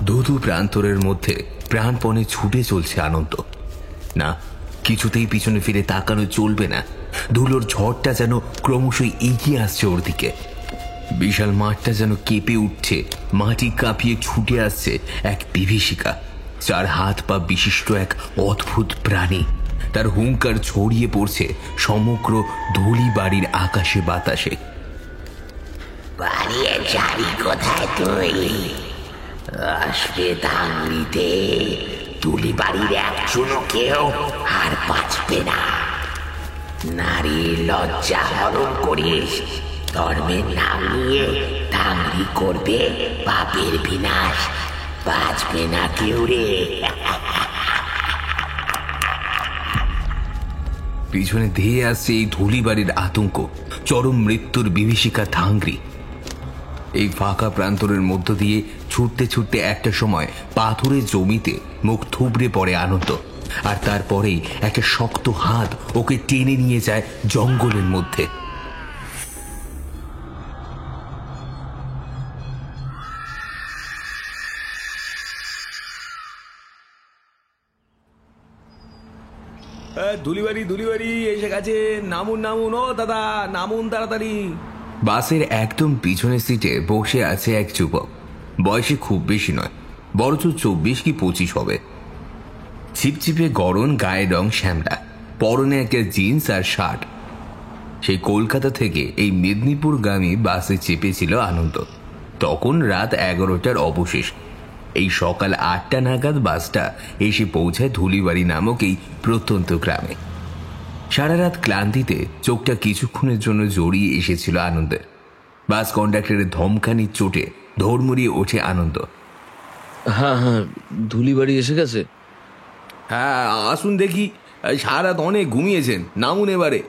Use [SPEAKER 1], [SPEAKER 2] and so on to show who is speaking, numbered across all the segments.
[SPEAKER 1] ধুধু প্রান্তরের মধ্যে প্রাণপণে ছুটে চলছে আনন্দ। না, কিছুতেই পিছনে ফিরে তাকানো চলবে না। ধুলোর ঝড়টা যেন ক্রমশই এগিয়ে আসছে ওর দিকে। বিশাল মাঠটা যেন কেঁপে উঠছে, মাটি কাঁপিয়ে ছুটে আসছে এক বিভীষিকা, 4 হাত পা বিশিষ্ট এক অদ্ভুত প্রাণী। তার হুঙ্কার ছড়িয়ে পড়ছে সমগ্র ধুলি বাড়ির আকাশে বাতাসে।
[SPEAKER 2] বাড়িয়ে যাবি কোথায় তুই? আসবে ধাঙ্গিতে তুলি বাড়ির একজনও কেউ আর বাঁচবে না। নারীর লজ্জা হরণ করিস, ধর্মের নাম নিয়ে ধাঙ্গি করবে পাপের বিনাশ, বাঁচবে না কেউ রে।
[SPEAKER 1] পিছনে ধেয়ে আসছে এই ধুলি বাড়ির আতঙ্ক, চরম মৃত্যুর বিভীষিকা ধাঙ্গি। এই ফাঁকা প্রান্তরের মধ্য দিয়ে ছুটতে ছুটতে একটা সময় পাথরের জমিতে মুখ থুবড়ে পড়ে আনন্দ, আর তারপরেই একটা শক্ত হাত ওকে টেনে নিয়ে যায় জঙ্গলের মধ্যে।
[SPEAKER 3] ধুলিবাড়ি ধুলিবাড়ি এসে গেছে, নামুন নামুন, ও দাদা নামুন তাড়াতাড়ি।
[SPEAKER 1] বাসের একদম পিছনের সিটে বসে আছে এক যুবক। বয়সে খুব বেশি নয়, বরঞ্চ 24 কি 25 হবে। ছিপছিপে গরম, গায়ের রং শ্যামলা, পরনে একটা জিন্স আর শার্ট। সেই কলকাতা থেকে এই মেদিনীপুরগামী বাসে চেপেছিল আনন্দ। তখন রাত 11টার অবশেষ। এই সকাল 8টা নাগাদ বাসটা এসে পৌঁছায় ধুলিবাড়ি নামক এই প্রত্যন্ত গ্রামে। সারা রাত ক্লান্তিতে চোখটা কিছুক্ষণের জন্য জড়িয়ে এসেছিল আনন্দের। বাস কন্ডাক্টরের ধমকানির চোটে ধর্মড়িয়ে ওঠে আনন্দ।
[SPEAKER 4] হ্যাঁ হ্যাঁ, ধুলিবাড়ি এসে গেছে।
[SPEAKER 3] হ্যাঁ আসুন দেখি, সারা রাত অনেক ঘুমিয়েছেন, নামুন এবারে।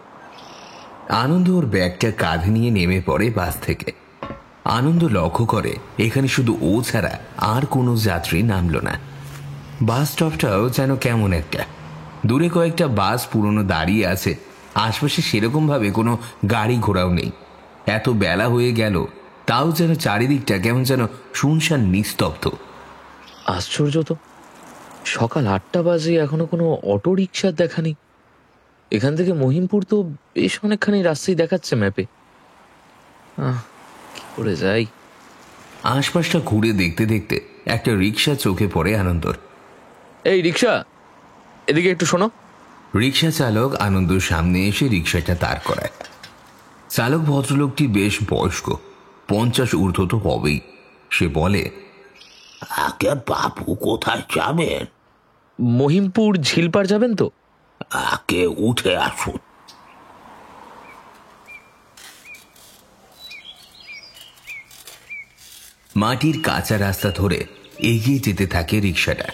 [SPEAKER 1] আনন্দ ওর ব্যাগটা কাঁধে নিয়ে নেমে পড়ে বাস থেকে। আনন্দ লক্ষ্য করে এখানে শুধু ও ছাড়া আর কোনো যাত্রী নামল না। বাস স্টপটাও যেন কেমন একটা। দূরে কয়েকটা বাস পুরনো দাঁড়িয়ে আছে, আশপাশে সেরকম ভাবে কোনো গাড়ি ঘোড়াও নেই। এত বেলা হয়ে গেল, তাও যেন চারিদিকটা কেমন যেন শুনশান নিস্তব্ধ।
[SPEAKER 4] আশ্চর্য তো, সকাল 8টা বাজে এখনো কোনো অটো রিক্সার দেখা নেই। এখান থেকে মহিমপুর তো বেশ অনেকখানি রাস্তাই দেখাচ্ছে ম্যাপে। কি করে যাই?
[SPEAKER 1] আশপাশটা ঘুরে দেখতে দেখতে একটা রিক্সা চোখে পড়ে আনন্দর।
[SPEAKER 4] এই রিক্সা, এদিকে একটু শোনো।
[SPEAKER 1] রিক্সা চালক আনন্দর সামনে এসে রিক্সাটা দাঁড় করায়। চালক ভদ্রলোকটি বেশ বয়স্ক, 50 ঊর্ধ্ব তো হবেই। সে বলে,
[SPEAKER 2] আগে বাবু কোথায় যাবেন?
[SPEAKER 4] মহিমপুর ঝিলপাড় যাবেন তো?
[SPEAKER 2] আগে উঠে আসুন।
[SPEAKER 1] মাটির কাঁচা রাস্তা ধরে এগিয়ে যেতে থাকে রিক্সাটা।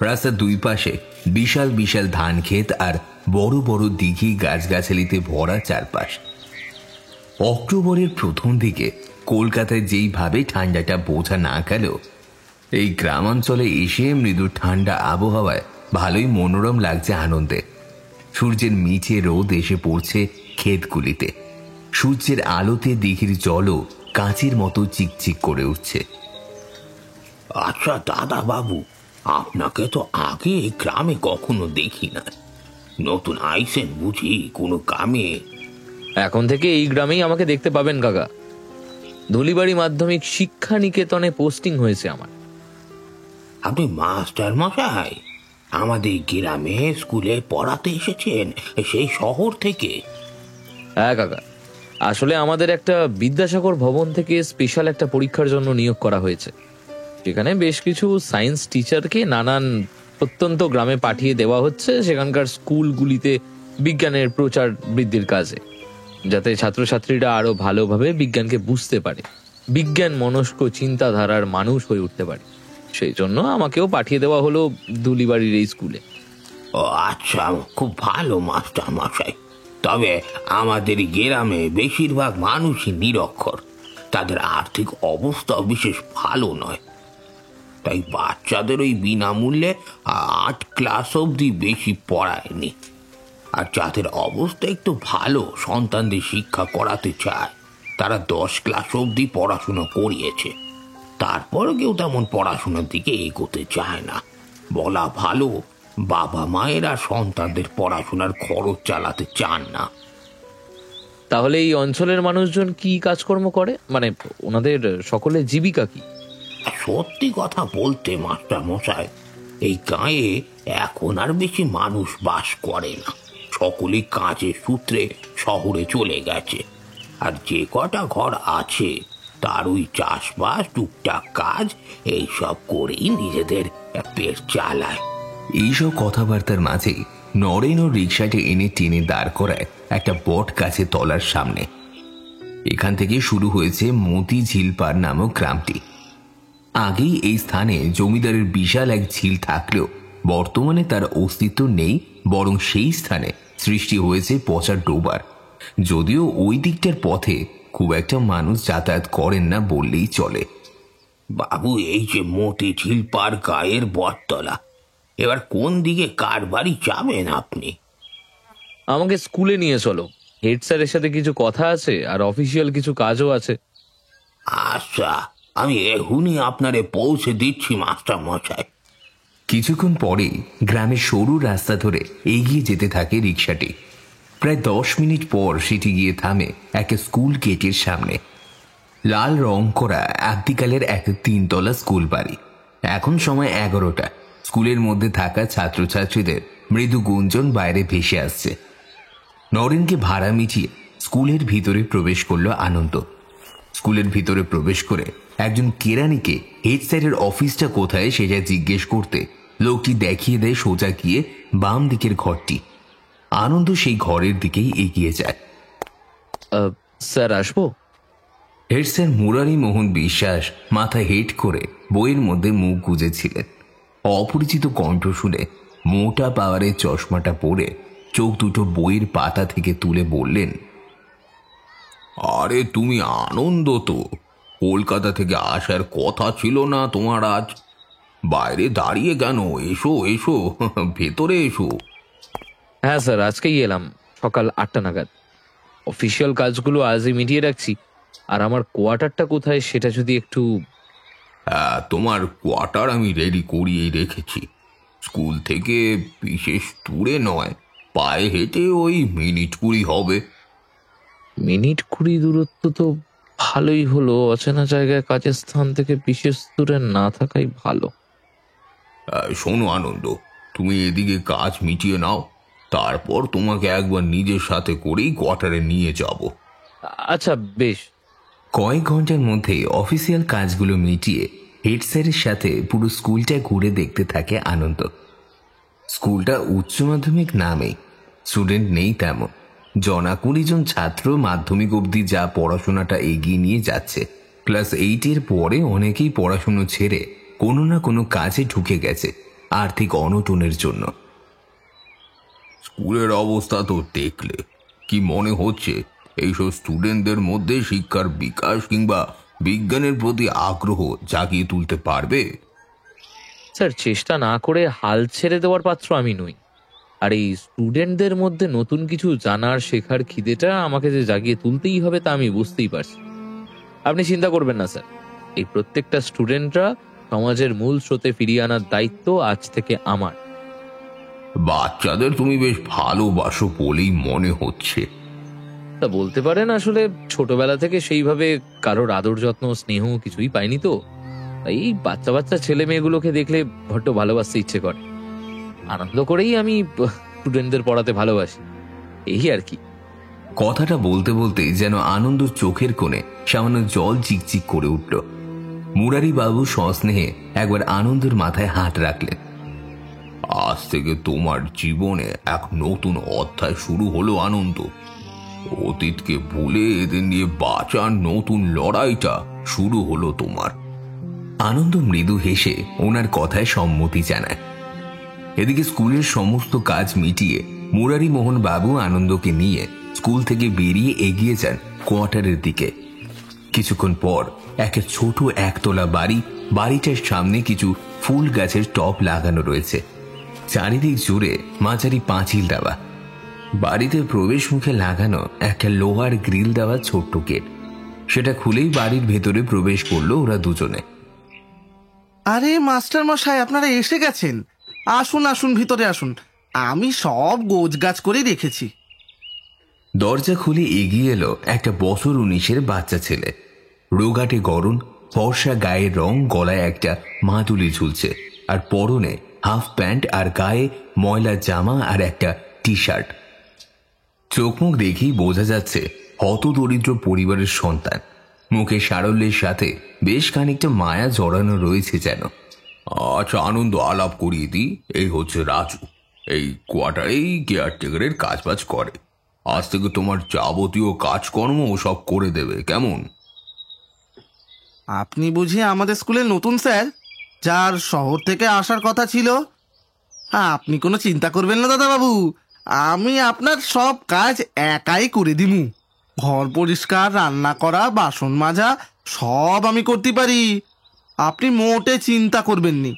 [SPEAKER 1] রাস্তার দুই পাশে বিশাল বিশাল ধান ক্ষেত আর বড় বড় দিঘি, গাছগাছালিতে ভরা চারপাশ। অক্টোবরের প্রথম দিকে কলকাতায় যেইভাবে ঠান্ডাটা বোঝা না গেল, এই গ্রামাঞ্চলে এসে মৃদু ঠান্ডা আবহাওয়ায় ভালোই মনোরম লাগছে আনন্দে। সূর্যের মিঠে রোদ এসে পড়ছে ক্ষেতগুলিতে। সূর্যের আলোতে দিঘির জলও কাঁচের মতো চিকচিক করে উঠছে।
[SPEAKER 2] আচ্ছা দাদা বাবু, আপনাকে তো আগে এই গ্রামে কখনো দেখি না। নতুন আইসেন বুঝি কোনো গ্রামে?
[SPEAKER 4] এখন থেকে এই গ্রামেই আমাকে দেখতে পাবেন কাকা। ধুলিবাড়ি মাধ্যমিক শিক্ষা নিকেতনে পোস্টিং হয়েছে আমার।
[SPEAKER 2] আপনি মাস্টার মশাই আমাদের গ্রামে স্কুলে পড়াতে এসেছেন সেই শহর থেকে?
[SPEAKER 4] হ্যাঁ কাকা, আসলে আমাদের একটা বিদ্যাসাগর ভবন থেকে স্পেশাল একটা পরীক্ষার জন্য নিয়োগ করা হয়েছে। সেখানে বেশ কিছু সায়েন্স টিচারকে নানান প্রত্যন্ত গ্রামে পাঠিয়ে দেওয়া হচ্ছে সেখানকার স্কুলগুলিতে বিজ্ঞানের প্রচার বৃদ্ধির কাজে, যাতে ছাত্রছাত্রীরা আরো ভালোভাবে বিজ্ঞানকে বুঝতে পারে, বিজ্ঞান মনস্ক চিন্তাধারার মানুষ হয়ে উঠতে পারে। সেই জন্য আমাকেও পাঠিয়ে দেওয়া হলো ধুলিবাড়ির এই স্কুলে।
[SPEAKER 2] ও আচ্ছা, খুব ভালো মাস্টার মশাই। তবে আমাদের গ্রামে বেশিরভাগ মানুষই নিরক্ষর, তাদের আর্থিক অবস্থা বিশেষ ভালো নয়। তাই বাচ্চাদের ওই বিনামূল্যে 8 ক্লাস অবধি বেশি পড়ায়নি। আর যাদের অবস্থা একটু ভালো, সন্তানদের শিক্ষা করাতে চায়, তারা 10 ক্লাস অবধি পড়াশুনো করিয়েছে। তারপর কেউ তেমন পড়াশোনার দিকে এগোতে চায় না। বলা ভালো, বাবা মায়েরা সন্তানদের পড়াশোনার খরচ চালাতে চান না।
[SPEAKER 4] তাহলে এই অঞ্চলের মানুষজন কি কাজকর্ম করে, মানে ওনাদের সকলের জীবিকা কি?
[SPEAKER 2] আর সত্যি কথা বলতে মাস্টার মশাই, এই গাঁয়ে এখন আর বেশি মানুষ বাস করে না। সকলেই কাজের সূত্রে শহরে চলে গেছে। আর যে কটা ঘর আছে তার ওই চাষবাস, টুকটাক কাজ এইসব করেই নিজেদের পেট চালায়।
[SPEAKER 1] এইসব কথাবার্তার মাঝে নরেন ও রিক্সাটি এনে টেনে দাঁড় করায় একটা বট গাছের তলার সামনে। এখান থেকে শুরু হয়েছে মতিঝিল পাড় নামক গ্রামটি। আগেই এই স্থানে জমিদারের বিশাল এক ঝিল থাকলেও বর্তমানে তার অস্তিত্ব নেই, বরং সেই স্থানে সৃষ্টি হয়েছে পচা ডোবার। যদিও ওই দিকটার পথে খুব একটা মানুষ যাতায়াত করেন না বললেই চলে।
[SPEAKER 2] বাবু, এই যে মতিঝিল পাড় গায়ের বটতলা, এবার কোন দিকে কার বাড়ি যাবেন আপনি?
[SPEAKER 4] আমাকে স্কুলে নিয়ে চলো, হেড স্যারের সাথে কিছু কথা আছে আর অফিসিয়াল কিছু কাজও আছে।
[SPEAKER 2] আচ্ছা, আমি এখনই আপনারে পৌঁছে দিচ্ছি মাস্টার মশাই।
[SPEAKER 1] কিছুক্ষণ পরেই গ্রামের সরু রাস্তা ধরে এগিয়ে যেতে থাকে রিক্সাটি। প্রায় 10 মিনিট পর সেটি গিয়ে থামে এক স্কুল গেটের সামনে। লাল রং করা আদিকালের এক 3 তলা স্কুল বাড়ি। এখন সময় 11টা। স্কুলের মধ্যে থাকা ছাত্রছাত্রীদের মৃদু গুঞ্জন বাইরে ভেসে আসছে। নরেনকে ভাড়া মিটিয়ে স্কুলের ভিতরে প্রবেশ করলো আনন্দ। স্কুলের ভিতরে প্রবেশ করে একজন কেরানিকে হেড স্যারের অফিসটা কোথায় সেটা জিজ্ঞেস করতে লোকটি দেখিয়ে দেয় সোজা গিয়ে বাম দিকের ঘরটি। আনন্দ সেই ঘরের দিকেই এগিয়ে যায়।
[SPEAKER 4] স্যার, আসবো?
[SPEAKER 1] হেড স্যার মুরারি মোহন বিশ্বাস মাথা হেট করে বইয়ের মধ্যে মুখ গুজেছিলেন। অপরিচিত কণ্ঠ শুনে মোটা পাওয়ারের চশমাটা পরে চোখ দুটো বইয়ের পাতা থেকে তুলে বললেন,
[SPEAKER 3] আরে তুমি আনন্দ তো? কলকাতা থেকে আসার কথা ছিল না তোমার আজ? বাইরে দাঁড়িয়ে কেন? এসো এসো, ভেতরে এসো।
[SPEAKER 4] হ্যাঁ স্যার, আজকেই এলাম সকাল 8টা নাগাদ। অফিসিয়াল কাজগুলো আজই মিটিয়ে রাখছি। আর আমার কোয়ার্টারটা কোথায় সেটা যদি একটু...
[SPEAKER 3] হ্যাঁ, তোমার কোয়ার্টার আমি রেডি করিয়েই রেখেছি। স্কুল থেকে বিশেষ দূরে নয়, পায়ে হেঁটে ওই মিনিট 20 হবে।
[SPEAKER 4] মিনিট 20 দূরত্ব তো ভালোই হলো। অচেনা জায়গায় কাজের স্থান থেকে বিশেষ দূরে না থাকাই ভালো।
[SPEAKER 3] শোনো আনন্দ, তুমি এদিকে কাজ মিটিয়ে নাও, তারপর তোমাকে একবার নিজের সাথে করেই কোয়ার্টারে নিয়ে যাব।
[SPEAKER 4] আচ্ছা, বেশ।
[SPEAKER 1] কয়েক ঘন্টার মধ্যে অফিসিয়াল কাজগুলো মিটিয়ে হেড স্যারের সাথে পুরো স্কুলটা ঘুরে দেখতে থাকে আনন্দ। স্কুলটা উচ্চ মাধ্যমিক নামে, স্টুডেন্ট নেই তেমন। 20 জন ছাত্র মাধ্যমিক অবধি যা পড়াশোনাটা এগিয়ে নিয়ে যাচ্ছে। ক্লাস 8-এর পরে অনেকেই পড়াশুনো ছেড়ে কোনো না কোনো কাজে ঢুকে গেছে আর্থিক অনটনের জন্য।
[SPEAKER 3] স্কুলের অবস্থা তো দেখলে, কি মনে হচ্ছে এইসব স্টুডেন্টদের মধ্যে শিক্ষার বিকাশ কিংবা বিজ্ঞানের প্রতি আগ্রহ জাগিয়ে তুলতে পারবে?
[SPEAKER 4] স্যার, চেষ্টা না করে হাল ছেড়ে দেওয়ার পাত্র আমি নই। আর এই স্টুডেন্টদের মধ্যে নতুন কিছু জানার, শেখার খিদেটা আমাকে যে জাগিয়ে তুলতেই হবে তা আমি বুঝতেই পারছি। আপনি চিন্তা করবেন না স্যার, এই প্রত্যেকটা স্টুডেন্টরা সমাজের মূল স্রোতে ফিরিয়ে আনার দায়িত্ব আজ থেকে আমার।
[SPEAKER 3] বাচ্চাদের তুমি বেশ ভালোবাসো বলেই মনে হচ্ছে।
[SPEAKER 4] তা বলতে পারেন, আসলে ছোটবেলা থেকে সেইভাবে কারোর আদর যত্ন স্নেহ কিছুই পাইনি তো। তাই এই বাচ্চা বাচ্চা ছেলে মেয়েগুলোকে দেখলে বড্ড ভালোবাসতে ইচ্ছে করে। আনন্দ করেই আমি স্টুডেন্টদের পড়াতে ভালোবাসি, এই আর কি।
[SPEAKER 1] কথাটা বলতে বলতে যেন আনন্দ চোখের কোণে সামান্য জল চিকচিক করে উঠল। মুরারি বাবু সস্নেহে একবার আনন্দের মাথায় হাত রাখলেন।
[SPEAKER 3] আজ থেকে তোমার জীবনে এক নতুন অধ্যায় শুরু হলো আনন্দ। অতীতকে ভুলে এদের নিয়ে বাঁচার নতুন লড়াইটা শুরু হলো তোমার।
[SPEAKER 1] আনন্দ মৃদু হেসে ওনার কথায় সম্মতি জানায়। এদিকে স্কুলের সমস্ত কাজ মিটিয়ে মুরারি মোহন বাবু আনন্দকে নিয়ে স্কুল থেকে বেরিয়ে এগিয়ে যান কোয়ার্টারের দিকে। কিছুক্ষণ পর একটা ছোট একতলা বাড়ি, বাড়িটার সামনে কিছু ফুল গাছের টব লাগানো রয়েছে। চারিদিক জুড়ে মাঝারি পাঁচিল দেওয়া। বাড়িতে প্রবেশ মুখে লাগানো একটা লোহার গ্রিল দেওয়া ছোট্ট গেট। সেটা খুলেই বাড়ির ভেতরে প্রবেশ করলো ওরা দুজনে।
[SPEAKER 5] আরে মাস্টার মশাই, আপনারা এসে গেছেন। আসুন আসুন, ভিতরে আসুন। আমি সব গোছগাছ করে রেখেছি।
[SPEAKER 1] দরজা খুলে এগিয়ে এলো একটা বছর 19-এর বাচ্চা ছেলে। রোগাটে গরম, ফর্সা গায়ের রং, গলায় একটা মাদুলি ঝুলছে, আর পরনে হাফ প্যান্ট, আর গায়ে ময়লা জামা আর একটা টি শার্ট। চোখ মুখ দেখেই বোঝা যাচ্ছে হতদরিদ্র পরিবারের সন্তান। মুখে সারল্যের সাথে বেশ খানিকটা মায়া জড়ানো রয়েছে যেন।
[SPEAKER 3] আচ্ছা আনন্দ, আলাপ করিয়ে দিই। এই হচ্ছে রাজু, এই কোয়ার্টারেই কেয়ারটেকারের কাজবাজ করে। আজ থেকে তোমার যাবতীয় কাজকর্ম সব করে দেবে, কেমন?
[SPEAKER 5] আপনি বুঝি আমাদের স্কুলের নতুন স্যার, যার শহর থেকে আসার কথা ছিল? আপনি কোনো চিন্তা করবেন না দাদাবাবু, আমি আপনার সব কাজ একাই করে দিমু। ঘর পরিষ্কার, রান্না করা, বাসন মাজা সব আমি করতে পারি। আপনি মোটে চিন্তা করবেন নি।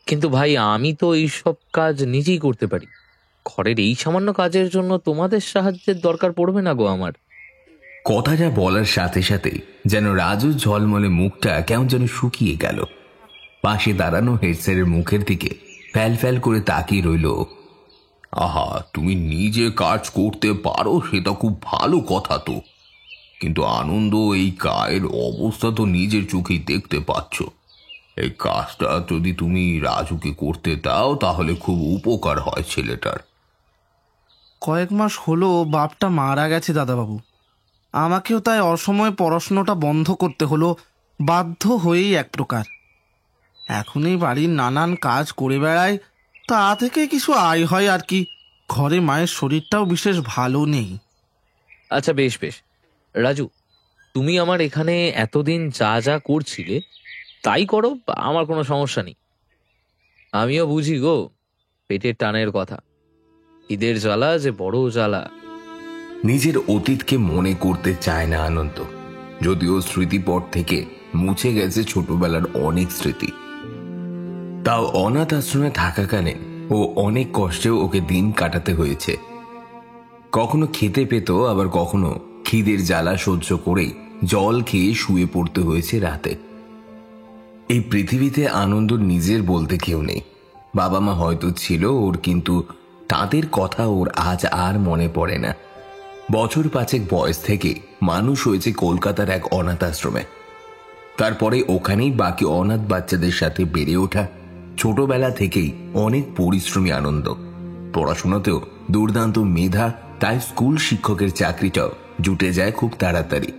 [SPEAKER 4] কিন্তু ভাই, আমি তো এইসব কাজ নিজেই করতে পারি। ঘরের এই সামান্য কাজের জন্য তোমাদের সাহায্যের দরকার পড়বে না গো আমার।
[SPEAKER 1] কথাটা বলার সাথে সাথে যেন রাজুর ঝলমলে মুখটা কেমন যেন শুকিয়ে গেল। পাশে দাঁড়ানো হেড স্যারের মুখের দিকে ফ্যাল ফ্যাল করে তাকিয়ে রইল।
[SPEAKER 3] আহা, তুমি নিজে কাজ করতে পারো সেটা খুব ভালো কথা তো, কিন্তু আনন্দ, এই গায়ের অবস্থা তো নিজের চোখেই দেখতে পাচ্ছ। এই কাজটা যদি তুমি রাজুকে করতে দাও তাহলে খুব উপকার হয় ছেলেটার।
[SPEAKER 5] কয়েক মাস হলো বাপটা মারা গেছে দাদাবাবু। আমাকেও তাই অসময়ে পড়াশোনাটা বন্ধ করতে হলো, বাধ্য হয়েই এক প্রকার। এখনই বাড়ির নানান কাজ করে বেড়ায়, তা থেকে কিছু আয় হয় আর কি। ঘরে মায়ের শরীরটাও বিশেষ ভালো নেই।
[SPEAKER 4] আচ্ছা বেশ বেশ রাজু, তুমি আমার এখানে এতদিন যা যা করছিলে তাই করো, আমার কোনো সমস্যা নেই। আমিও বুঝি গো পেটের টানের কথা। ঈদের জ্বালা যে বড় জ্বালা।
[SPEAKER 1] নিজের অতীতকে মনে করতে চায় না আনন্দ, যদিও স্মৃতিপট থেকে মুছে গেছে ছোটবেলার অনেক স্মৃতি। তাও অনাথ আশ্রমে থাকাকালীন ও অনেক কষ্টেও ওকে দিন কাটাতে হয়েছে। কখনো খেতে পেত, আবার কখনো খিদের জ্বালা সহ্য করেই জল খেয়ে শুয়ে পড়তে হয়েছে রাতে। এই পৃথিবীতে আনন্দর নিজের বলতে কেউ নেই। বাবা মা হয়তো ছিল ওর, কিন্তু তাদের কথা ওর আজ আর মনে পড়ে না। বছর 5 বয়স থেকে মানুষ হয়েছে কলকাতার এক অনাথ আশ্রমে। তারপরে ওখানেই বাকি অনাথ বাচ্চাদের সাথে বেড়ে ওঠা। ছোটবেলা থেকেই অনেক পরিশ্রমী আনন্দ। পড়াশোনাতেও দুর্দান্ত মেধা, তাই স্কুল শিক্ষকের চাকরিটাও জুটে যায় খুব তাড়াতাড়ি।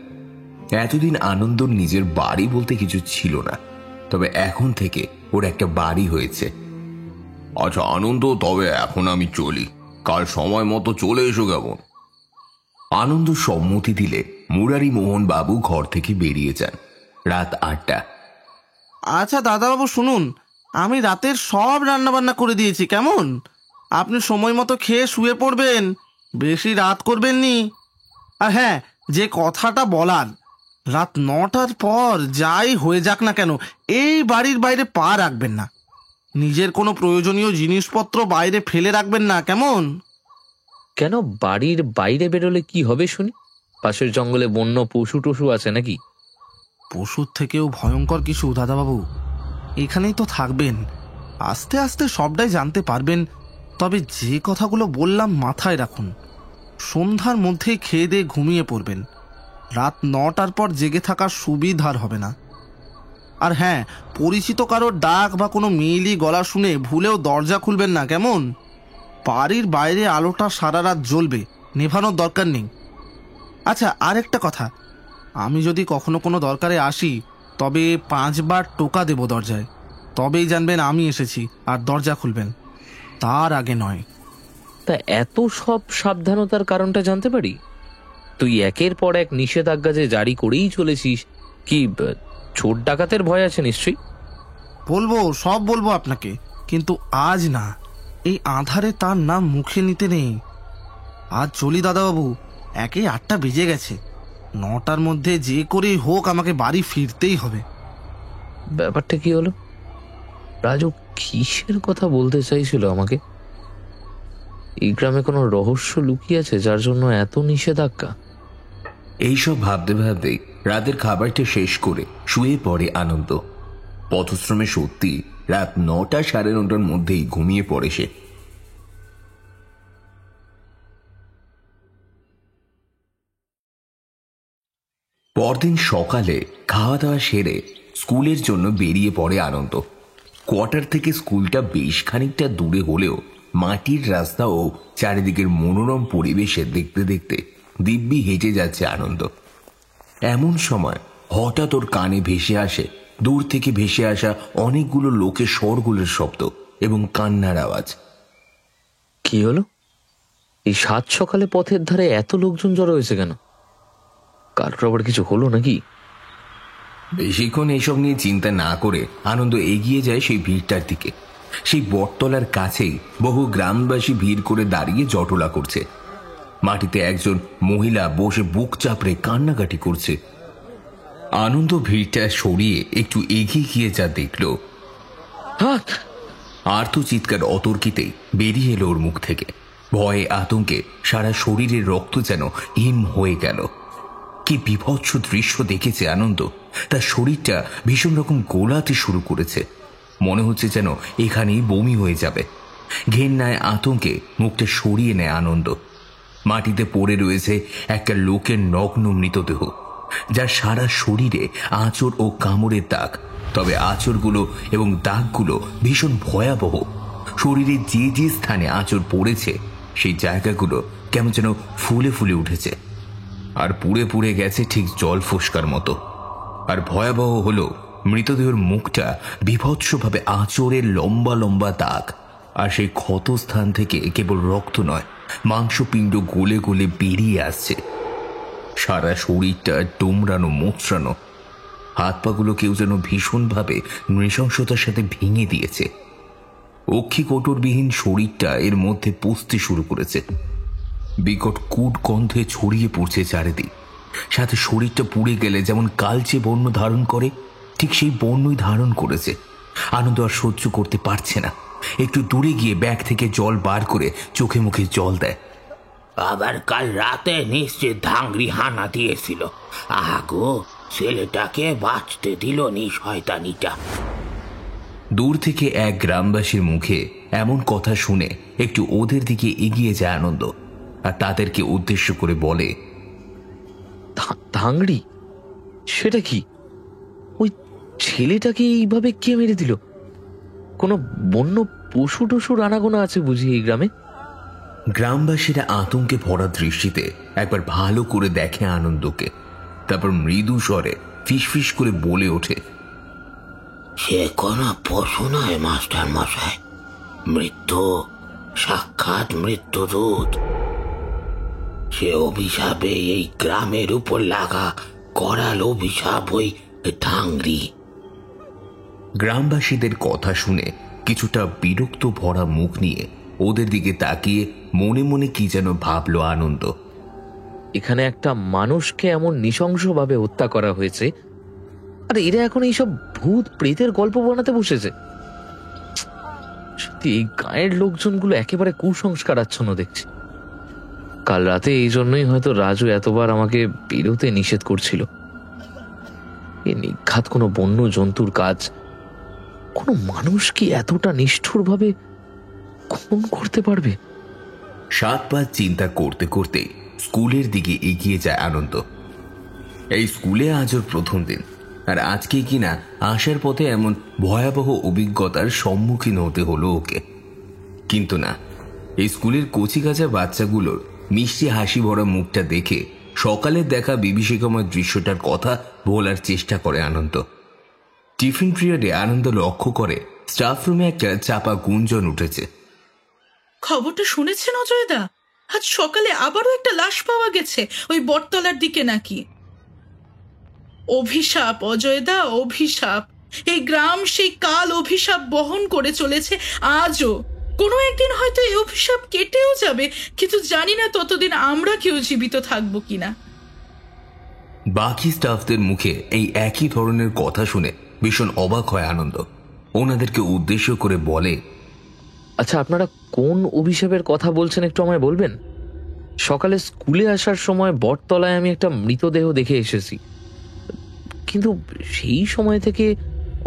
[SPEAKER 1] এতদিন আনন্দর নিজের বাড়ি বলতে কিছু ছিল না, তবে এখন থেকে ওর একটা বাড়ি হয়েছে।
[SPEAKER 3] আচ্ছা আনন্দ, তবে এখন আমি চলি, কাল সময় মতো চলে এসো কেমন?
[SPEAKER 1] আনন্দ সম্মতি দিলে মুরারি মোহন বাবু ঘর থেকে বেরিয়ে যান। রাত 8টা।
[SPEAKER 5] আচ্ছা দাদাবাবু শুনুন, আমি রাতের সব রান্নাবান্না করে দিয়েছি, কেমন? আপনি সময় মতো খেয়ে শুয়ে পড়বেন, বেশি রাত করবেন নি। আর হ্যাঁ, যে কথাটা বলার, রাত 9টার পর যাই হয়ে যাক না কেন, এই বাড়ির বাইরে পা রাখবেন না। নিজের কোনো প্রয়োজনীয় জিনিসপত্র বাইরে ফেলে রাখবেন না, কেমন?
[SPEAKER 4] কেন, বাড়ির বাইরে বেরোলে কি হবে শুনি? পাশের জঙ্গলে বন্য পশু টশু আছে নাকি?
[SPEAKER 5] পশুর থেকেও ভয়ঙ্কর কিছু দাদাবাবু। এখানেই তো থাকবেন, আস্তে আস্তে সবটাই জানতে পারবেন। তবে যে কথাগুলো বললাম মাথায় রাখুন। সন্ধ্যার মধ্যেই খেয়ে দিয়ে ঘুমিয়ে পড়বেন। রাত 9টার পর জেগে থাকার সুবিধার হবে না। আর হ্যাঁ, পরিচিত কারোর ডাক বা কোনো মেয়েলি গলা শুনে ভুলেও দরজা খুলবেন না, কেমন? বাড়ির বাইরে আলোটা সারা রাত জ্বলবে, নেভানোর দরকার নেই। আচ্ছা, আরেকটা কথা, আমি যদি কখনো কোনো দরকারে আসি তবে 5 বার টোকা দেব দরজায়, তবেই জানবেন আমি এসেছি আর দরজা খুলবেন, তার আগে নয়।
[SPEAKER 4] তা এত সব সাবধানতার কারণটা জানতে পারি? তুই একের পর এক নিষেধাজ্ঞা যে জারি করেই চলেছিস, কি চোর ডাকাতের ভয় আছে নিশ্চয়ই?
[SPEAKER 5] বলবো, সব বলবো আপনাকে, কিন্তু আজ না। এই আঁধারে তার নাম মুখে নিতে নেই। আজ চলি দাদাবাবু, 8টা বেজে গেছে। 9টার মধ্যে যে করেই হোক আমাকে বাড়ি ফিরতেই হবে।
[SPEAKER 4] ব্যাপারটা কি হলো? রাজু কিসের কথা বলতে চাইছিল আমাকে? এই গ্রামে কোনো রহস্য লুকিয়ে আছে যার জন্য এত নিষেধাজ্ঞা?
[SPEAKER 1] এইসব ভাবতে ভাবতেই রাতের খাবারটা শেষ করে শুয়ে পড়ে আনন্দ। পথশ্রমে সত্যি রাত 9টা 9:30টার মধ্যেই ঘুমিয়ে পড়ে সে। পরদিন সকালে খাওয়া দাওয়া সেরে স্কুলের জন্য বেরিয়ে পড়ে আনন্দ। কোয়ার্টার থেকে স্কুলটা বেশ খানিকটা দূরে হলেও মাটির রাস্তা ও চারিদিকের মনোরম পরিবেশে দেখতে দেখতে দিব্যি হেঁটে যাচ্ছে আনন্দ। এমন সময় হঠাৎ ওর কানে ভেসে আসে দূর থেকে ভেসে আসা অনেকগুলো লোকের শোরগোলের শব্দ এবং কান্নার আওয়াজ।
[SPEAKER 4] কি হলো? এই সাত সকালে পথের ধারে এত লোকজন জড়ো হয়েছে কেন? কারোর আবার কিছু হলো নাকি?
[SPEAKER 1] বেশিক্ষণ এসব নিয়ে চিন্তা না করে আনন্দ এগিয়ে যায় সেই ভিড়টার দিকে। সেই বটতলার কাছেই বহু গ্রামবাসী ভিড় করে দাঁড়িয়ে জটলা করছে। মাটিতে একজন মহিলা বসে বুক চাপড়ে কান্নাকাটি করছে। আনন্দ ভিড়টা সরিয়ে একটু এগিয়ে গিয়ে যা দেখল, আর্ত চিৎকার অতর্কিতেই বেরিয়ে এলো ওর মুখ থেকে। ভয়ে আতঙ্কে সারা শরীরের রক্ত যেন হিম হয়ে গেল। কি বিভৎস দৃশ্য দেখেছে আনন্দ। তার শরীরটা ভীষণ রকম গোলাতে শুরু করেছে, মনে হচ্ছে যেন এখানেই বমি হয়ে যাবে। ঘেন্নায় আতঙ্কে মুখটা সরিয়ে নেয় আনন্দ। মাটিতে পড়ে রয়েছে একটা লোকের নগ্ন মৃতদেহ, যার সারা শরীরে আঁচড় ও কামড়ের দাগ। তবে আঁচড়গুলো এবং দাগগুলো ভীষণ ভয়াবহ। শরীরে যে যে স্থানে আঁচড় পড়েছে সেই জায়গাগুলো কেমন যেন ফুলে ফুলে উঠেছে, আর পুড়ে পুড়ে গেছে ঠিক জল ফোসকার মতো। আর ভয়াবহ হলো মৃতদেহের মুখটা বিভৎসভাবে আঁচড়ের লম্বা লম্বা দাগ, আর সেই ক্ষত স্থান থেকে কেবল রক্ত নয়, মাংসপিণ্ড গলে গলে বেরিয়ে আসছে। সারা শরীরটা ডোমরানো মোচড়ানো, হাত পাগুলো কেউ যেন ভীষণভাবে নৃশংসতার সাথে ভেঙে দিয়েছে। অক্ষিকোটরবিহীন শরীরটা এর মধ্যে পচতে শুরু করেছে। বিকট কুট গন্ধে ছড়িয়ে পড়ছে চারিদিক। সাথে শরীরটা পুড়ে গেলে যেমন কালচে বর্ণ ধারণ করে, ঠিক সেই বর্ণই ধারণ করেছে। আনন্দ আর সহ্য করতে পারছে না। একটু দূরে গিয়ে ব্যাগ থেকে জল বার করে চোখে মুখে জল দেয়।
[SPEAKER 2] আবার কাল রাতে নিশ্চিত ধাংরি হানা দিয়েছিল। আগো, ছেলেটাকে বাঁচতে দিল নি শয়তানিটা।
[SPEAKER 1] দূর থেকে এক গ্রামবাসীর মুখে এমন কথা শুনে একটু ওদের দিকে এগিয়ে যায় আনন্দ, আর তাদেরকে উদ্দেশ্য করে বলে,
[SPEAKER 4] ধাংড়ি? সেটা কি? ওই ছেলেটাকে এইভাবে কে মেরে দিল? কোনো বন্য পশু টসুর আনাগোনা আছে বুঝি এই গ্রামে?
[SPEAKER 1] গ্রামবাসীরা আতঙ্কে ভরা দৃষ্টিতে একবার ভালো করে দেখে আনন্দকে, তারপর মৃদু স্বরে ফিসফিস করে বলে ওঠে,
[SPEAKER 2] সে কোনো পশু নয় মাস্টার মশাই, মৃত্যু, সাক্ষাৎ মৃত্যুদূত। সে অভিশাপে এই গ্রামের উপর লাগা করাল অভিশাপ ওই ধাংরি।
[SPEAKER 1] গ্রামবাসীদের কথা শুনে কিছুটা বিরক্ত ভরা মুখ নিয়ে ওদের দিকে তাকিয়ে মনে মনে কি যেন ভাবলো আনন্দ।
[SPEAKER 4] এখানে একটা মানুষকে এমন নৃশংসভাবে হত্যা করা হয়েছে, আর এরা এখন এইসব ভূত প্রেতের গল্প বানাতে বসেছে। সত্যি এই গায়ের লোকজনগুলো একেবারে কুসংস্কারাচ্ছন্ন দেখছি। কাল রাতে এই জন্যই হয়তো রাজু এতবার আমাকে বেরোতে নিষেধ করছিল। এ নিঘাত কোনো বন্য জন্তুর কাজ। কোনো মানুষ কি এতটা নিষ্ঠুরভাবে খুন করতে পারবে?
[SPEAKER 1] 7 চিন্তা করতে করতে স্কুলের দিকে এগিয়ে যায় আনন্দ। এই স্কুলে আজ ওর প্রথম দিন, আর আজকে কিনা আসার পথে এমন ভয়াবহ অভিজ্ঞতার সম্মুখীন হতে হলো ওকে। কিন্তু না, এই স্কুলের কচিকাঁচা বাচ্চাগুলোর মিষ্টি হাসি ভরা মুখটা দেখে সকালের দেখা বিভীষিকাময় দৃশ্যটার কথা বলার চেষ্টা করে আনন্দ। টিফিন পিরিয়ডে আনন্দ লক্ষ্য করে স্টাফ রুমে একটা চাপা গুঞ্জন উঠেছে।
[SPEAKER 6] খবরটা শুনেছেন অজয়দা? আজ সকালে আবারও একটা লাশ পাওয়া গেছে ওই বটতলার দিকে নাকি। অভিশাপ অজয়দা, অভিশাপ। এই গ্রাম সেই কাল অভিশাপ বহন করে চলেছে আজও। কোনো একদিন হয়তো এই অভিশাপ কেটেও যাবে, কিন্তু জানি না ততদিন আমরা কেউ জীবিত থাকবো কিনা।
[SPEAKER 1] বাকি স্টাফদের মুখে এই একই ধরনের কথা শুনে ভীষণ অবাক হয় আনন্দ। ওনাদেরকে উদ্দেশ্য করে বলে,
[SPEAKER 4] আচ্ছা, আপনারা কোন অভিশাপের কথা বলছেন একটু আমায় বলবেন? সকালে স্কুলে আসার সময় বটতলায় আমি একটা মৃতদেহ দেখে এসেছি, কিন্তু সেই সময় থেকে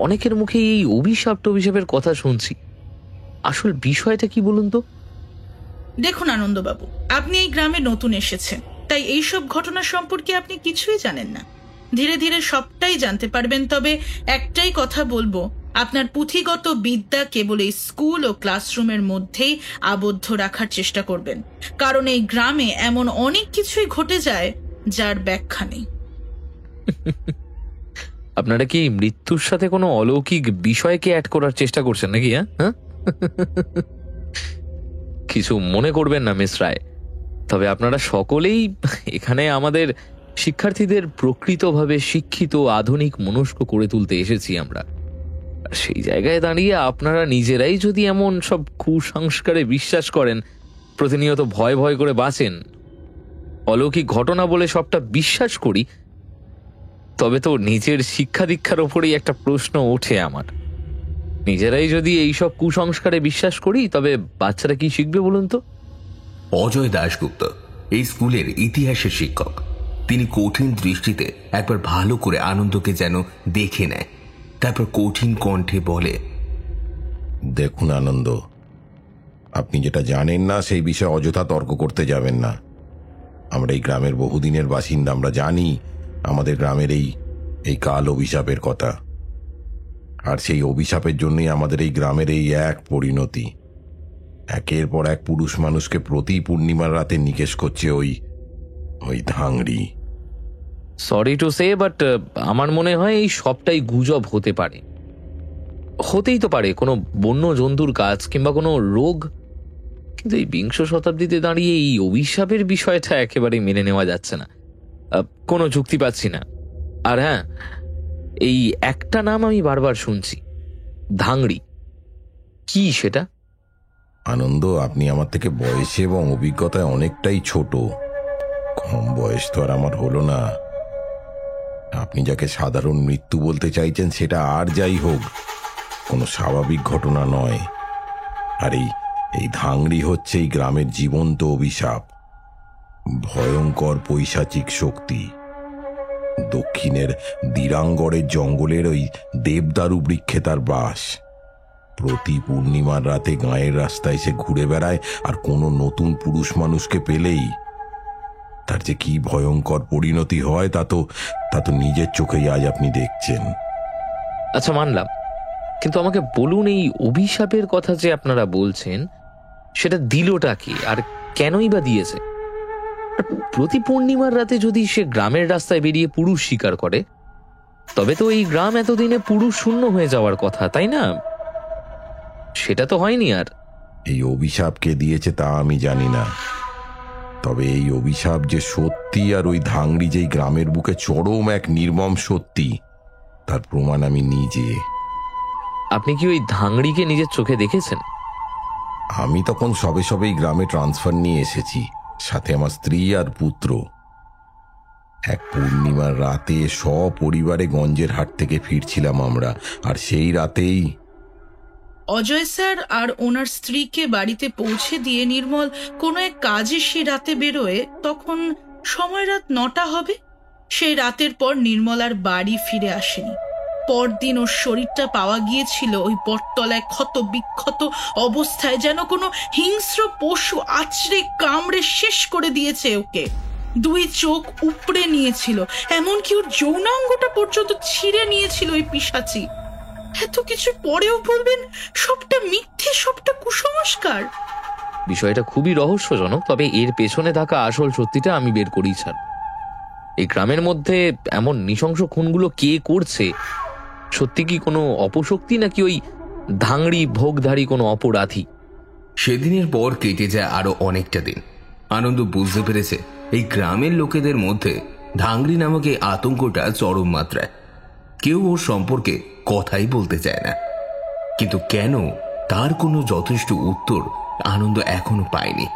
[SPEAKER 4] অনেকের মুখে এই অভিশাপের কথা শুনছি। আসল বিষয়টা কি বলুন তো?
[SPEAKER 6] দেখুন আনন্দবাবু, আপনি এই গ্রামে নতুন এসেছেন, তাই এইসব ঘটনা সম্পর্কে আপনি কিছুই জানেন না। ধীরে ধীরে সবটাই জানতে পারবেন। তবে একটাই কথা বলবো, আপনার পুঁথিগত বিদ্যা কেবল এই স্কুল ও ক্লাসরুমের মধ্যেই আবদ্ধ রাখার চেষ্টা করবেন, কারণ এই গ্রামে এমন অনেক কিছুই ঘটে যায় যার ব্যাখ্যা নেই।
[SPEAKER 4] আপনারা কি মৃত্যুর সাথে কোনো অলৌকিক বিষয়কে অ্যাড করার চেষ্টা করছেন নাকি? হ্যাঁ, কিছু মনে করবেন না মিস রায়, তবে আপনারা সকলেই এখানে আমাদের শিক্ষার্থীদের প্রকৃতভাবে শিক্ষিত আধুনিক মনস্ক করে তুলতে এসেছি আমরা। সেই জায়গায় দাঁড়িয়ে আপনারা নিজেরাই যদি এমন সব কুসংস্কারে বিশ্বাস করেন, প্রতিনিয়ত ভয় ভয় করে বাঁচেন, অলৌকিক ঘটনা বলে সবটা বিশ্বাস করি, তবে তো নিজের শিক্ষা দীক্ষার ওপরেই একটা প্রশ্ন ওঠে আমার। নিজেরাই যদি এইসব কুসংস্কারে বিশ্বাস করি, তবে বাচ্চারা কি শিখবে বলুন তো?
[SPEAKER 1] অজয় দাশগুপ্ত এই স্কুলের ইতিহাসের শিক্ষক। তিনি কঠিন দৃষ্টিতে একবার ভালো করে আনন্দকে যেন দেখে নেয়, তারপর কঠিন কণ্ঠে বলে,
[SPEAKER 7] দেখুন আনন্দ, আপনি যেটা জানেন না সেই বিষয়ে অযথা তর্ক করতে যাবেন না। আমরা এই গ্রামের বহুদিনের বাসিন্দা, আমরা জানি আমাদের গ্রামের এই কাল অভিশাপের কথা। আর সেই অভিশাপের জন্যই আমাদের এই গ্রামের এই এক পরিণতি। একের পর এক পুরুষ মানুষকে প্রতি পূর্ণিমার রাতে নিকেশ করছে ওই ধাংড়ি।
[SPEAKER 4] সরি টু সে, বাট আমার মনে হয় এই সবটাই গুজব হতে পারে। হতেই তো পারে কোনো বন্য জন্তুর কাজ কিংবা কোনো রোগ, কিন্তু এই বিংশ শতাব্দীতে দাঁড়িয়ে এই অভিশাপের বিষয়টা একেবারেই মেনে নেওয়া যাচ্ছে না। কোনো যুক্তি পাচ্ছি না। আর হ্যাঁ, এই একটা নাম আমি বারবার শুনছি, ধাংড়ি। কি সেটা?
[SPEAKER 7] আনন্দ, আপনি আমার থেকে বয়সে এবং অভিজ্ঞতায় অনেকটাই ছোট। কম বয়স তো আর আমার হলো না। আপনি যাকে সাধারণ মৃত্যু বলতে চাইছেন সেটা আর যাই হোক, কোনো স্বাভাবিক ঘটনা নয়। আর এই ধাংড়ি হচ্ছে এই গ্রামের জীবন্ত অভিশাপ, ভয়ঙ্কর পৈশাচিক শক্তি। দক্ষিণের দিরাঙ্গড়ের জঙ্গলের ওই দেবদারু বৃক্ষে তার বাস। প্রতি পূর্ণিমার রাতে গাঁয়ের রাস্তায় সে ঘুরে বেড়ায়, আর কোনো নতুন পুরুষ মানুষকে পেলেই তার যে কি ভয়ঙ্কর পরিণতি হয় তা তো নিজের চোখেই আজ আপনি দেখছেন।
[SPEAKER 4] আচ্ছা, মানলাম, কিন্তু আমাকে বলুন, এই অভিশাপের কথা যে আপনারা বলছেন সেটা দিলটা কি, আর কেনই বা দিয়েছে? প্রতি পূর্ণিমার রাতে যদি সে গ্রামের রাস্তায় বেরিয়ে পুরুষ শিকার করে, তবে তো এই গ্রাম এতদিনে পুরুষ শূন্য হয়ে যাওয়ার কথা, তাই না? সেটা তো হয়নি। আর
[SPEAKER 7] এই অভিশাপ কে দিয়েছে তা আমি জানি না, তবে এই অভিশাপ যে সত্যি, আর ওই ধাংড়ি যেই গ্রামের বুকে চরম এক নির্মম সত্যি, তার প্রমাণ আমি নিজে।
[SPEAKER 4] আপনি কি ওই ধাংড়িকে নিজের চোখে দেখেছেন?
[SPEAKER 7] আমি তখন সবে সবেই গ্রামে ট্রান্সফার নিয়ে এসেছি, সাথে আমার স্ত্রী আর পুত্র। এক পূর্ণিমার রাতে সপরিবারে গঞ্জের হাট থেকে ফিরছিলাম আমরা, আর সেই রাতেই
[SPEAKER 6] অজয় স্যার আর ওনার স্ত্রীকে বাড়িতে পৌঁছে দিয়ে নির্মল কোনো এক কাজে সে রাতে বেরোয়। তখন সময় রাত 9টা হবে। সেই রাতের পর নির্মল আর বাড়ি ফিরে আসেনি। পরদিন ওর শরীরটা পাওয়া গিয়েছিল ওই বটতলায় ক্ষত বিক্ষত অবস্থায়, যেন কোনো হিংস্র পশু আছড়ে কামড়ে শেষ করে দিয়েছে ওকে। 2 চোখ উপড়ে নিয়েছিল, এমনকি ওর যৌনাঙ্গটা পর্যন্ত ছিঁড়ে নিয়েছিল ওই পিশাচি। এত কিছু পরেও বলবেন সবটা মিথ্যে, সবটা কুসংস্কার?
[SPEAKER 4] বিষয়টা খুবই রহস্যজনক, তবে এর পেছনে থাকা আসল সত্যিটা আমি বের করেই ছাড়ব। এই গ্রামের মধ্যে এমন নৃশংস খুনগুলো কে করছে? সত্যি কি কোনো অপশক্তি, নাকি ওই ধাংড়ি ভোগধারী কোনো অপরাধী?
[SPEAKER 1] সেদিনের পর কেটে যায় আরো অনেকটা দিন। আনন্দ বুঝতে পেরেছে এই গ্রামের লোকেদের মধ্যে ধাংড়ি নামক এই আতঙ্কটা চরম মাত্রায়। কেউ ওর সম্পর্কে কথাই বলতে চায় না, কিন্তু কেন, তার কোনো যথেষ্ট উত্তর আনন্দ এখনো পায়নি।